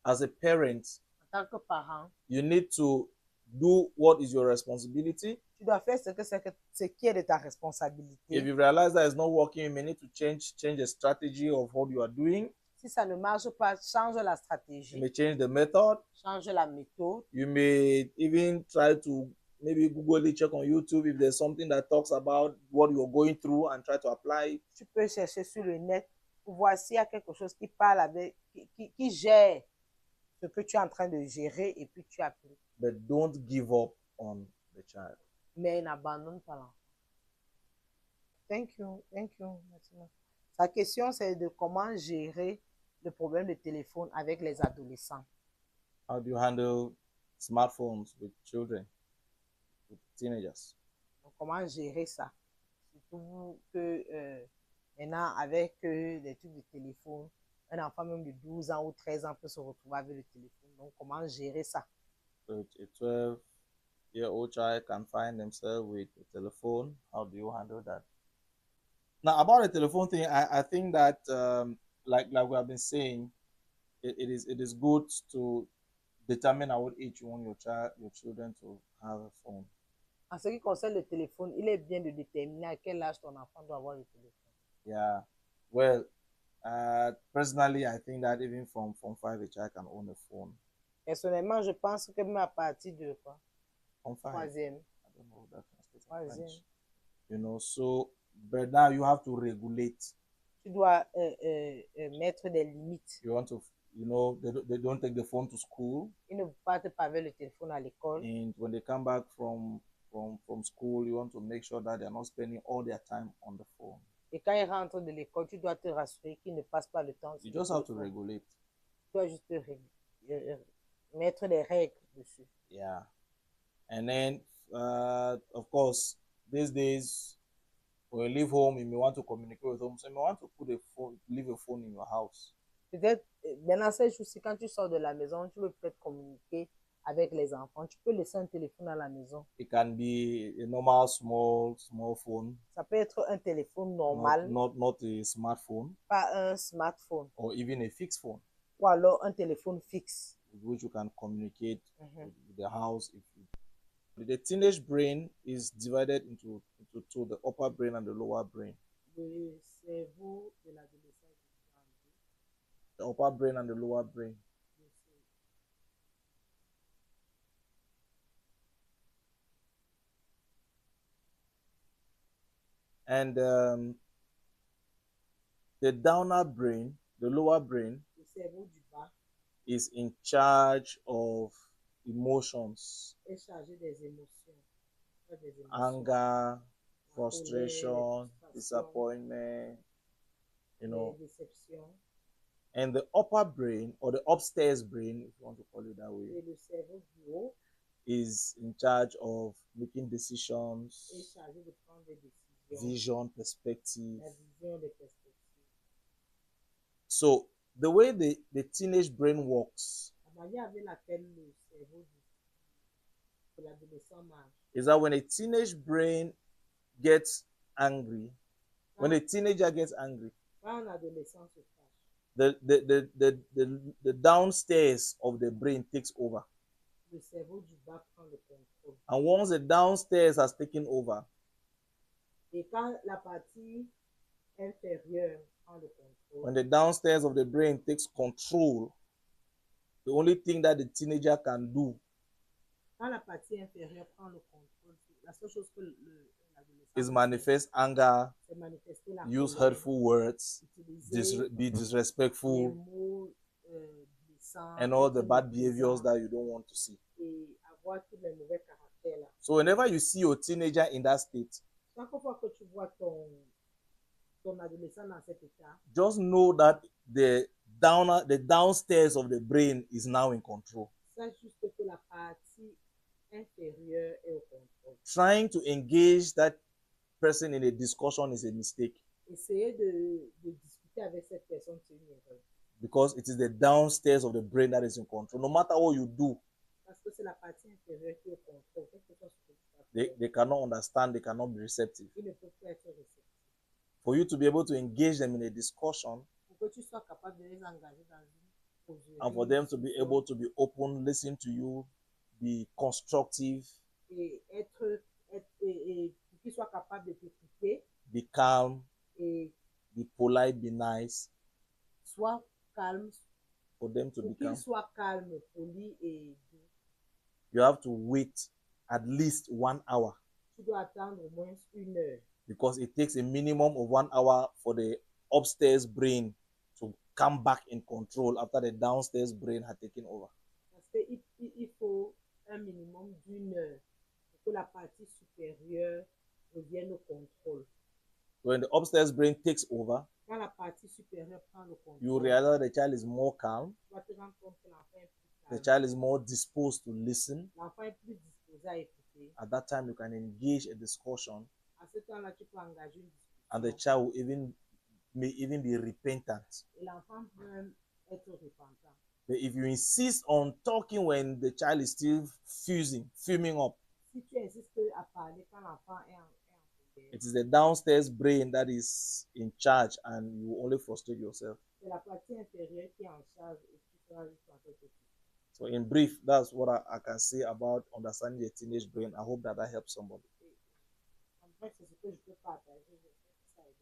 As a parent, En tant que parent, you need to do what is your responsibility. Tu dois faire ce qui est de ta responsabilité. If you realize that it's not working, you may need to change the strategy of what you are doing. Si ça ne marche pas, change la stratégie. You may change the method. Change la méthode. You may even try to maybe Google it, check on YouTube if there's something that talks about what you're going through and try to apply it. Tu peux chercher sur le net pour voir s'il y a quelque chose qui parle avec, qui gère ce que tu es en train de gérer et puis tu appliques. But don't give up on the child. Mais n'abandonne pas l'enfant. Thank you. Maintenant. Sa question, c'est de comment gérer le problème de téléphone avec les adolescents. How do you handle smartphones with children, with teenagers? Donc, comment gérer ça? Surtout que maintenant, avec des trucs de téléphone, un enfant même de 12 ans ou 13 ans peut se retrouver avec le téléphone. Donc, comment gérer ça? So a 12-year-old child can find themselves with a telephone. How do you handle that? Now, about the telephone thing, I think that like we have been saying, it is good to determine at what age you want your children to have a phone. En ce qui concerne le téléphone, il est bien de déterminer à quel âge ton enfant doit avoir le téléphone. Yeah. Well, personally, I think that even from 5, a child can own a phone. Personnellement, je pense que même à partir de quoi? From 5. Troisième. I don't know that translates in Troisième. French. You know, so but now you have to regulate. Tu dois mettre des limites. You want to, you know, they don't take the phone to school. Ils ne partent pas avec le téléphone à l'école. And when they come back from school, you want to make sure that they're not spending all their time on the phone. Et quand ils rentrent de l'école, tu dois te rassurer qu'ils ne passent pas le temps sur You le just have to téléphone. regulate. Tu dois juste mettre des règles dessus. Yeah. And then, of course, these days, when you leave home, you may want to communicate with them. So you may want to leave a phone in your house. Peut-être, maintenant, ces jours-ci, quand tu sors de la maison, tu veux peut-être communiquer avec les enfants. Tu peux laisser un téléphone à la maison. It can be a normal small phone. Ça peut être un téléphone normal. Not a smartphone. Pas un smartphone. Or even a fixed phone. Ou alors un téléphone fixe. With which you can communicate with the house. The teenage brain is divided into two, the upper brain and the lower brain. Le cerveau de l'adolescent. The upper brain and the lower brain. And the downer brain, the lower brain, le cerveau du bas, is in charge of emotions. est chargé des émotions. Anger, frustration, disappointment, you know. Déception. And the upper brain, or the upstairs brain, if you want to call it that way, Et le cerveau du haut is in charge of making decisions, est chargé de prendre des décisions. vision, perspective. La vision des perspectives. So the way the teenage brain works La manière avec laquelle le cerveau de l'adolescent marche. Is that when a teenage brain gets angry, when a teenager gets angry, Quand un adolescent se fâche, the downstairs of the brain takes over. le cerveau du bas prend le contrôle. And once the downstairs has taken over, Et quand la partie inférieure prend le contrôle, when the downstairs of the brain takes control, the only thing that the teenager can do quand la partie inférieure prend le contrôle, la seule chose que l'adolescent is manifest anger, c'est manifester la use colère, hurtful words, utiliser be les disrespectful, mots blessants, and all the être bad behaviors méprisant that you don't want to see. et avoir tous les mauvais caractères là. So whenever you see your teenager in that state, Chaque fois que tu vois ton adolescent dans cet état, just know that the downstairs of the brain is now in control. sache juste que la partie inférieure est au contrôle. Trying to engage that person in a discussion is a mistake. Essayer de discuter avec cette personne, c'est une erreur. Because it is the downstairs of the brain that is in control. No matter what you do, Parce que c'est la partie inférieure qui est au contrôle. Quelque chose que tu vas faire, they cannot understand, they cannot be receptive. ils ne peuvent pas être réceptifs. For you to be able to engage them in a discussion, Pour que tu sois capable de les engager dans une causerie, and for them to be able to be open, listen to you, be constructive, et pour qu'ils soient capables de t'écouter be calm, et be polite, be nice, sois calme, for them to pour be qu'ils calm, soient calmes, polis et doux. you have to wait at least 1 hour. Tu dois attendre au moins 1 heure. Because it takes a minimum of 1 hour for the upstairs brain to come back in control after the downstairs brain had taken over. Parce qu'il faut un minimum d'1 heure pour que la partie supérieure revienne au contrôle. When the upstairs brain takes over, quand la partie supérieure prend le contrôle, you realize the child is more calm, tu vas te rendre compte que l'enfant est plus the calme. child is more disposed to listen. L'enfant est plus disposé à écouter. At that time, you can engage a discussion, À ce temps-là, tu peux engager une and the discussion. child may even be repentant. Et l'enfant peut même être repentant. But if you insist on talking when the child is still fuming up, Si tu insistes à parler quand l'enfant est en colère, it is the downstairs brain that is in charge, and you only frustrate yourself. c'est la partie inférieure qui est en charge et tu seras juste en train de te. So, in brief, that's what I can say about understanding the teenage brain. I hope that helps somebody. En bref, c'est ce que je peux partager. J'espère que ça aide.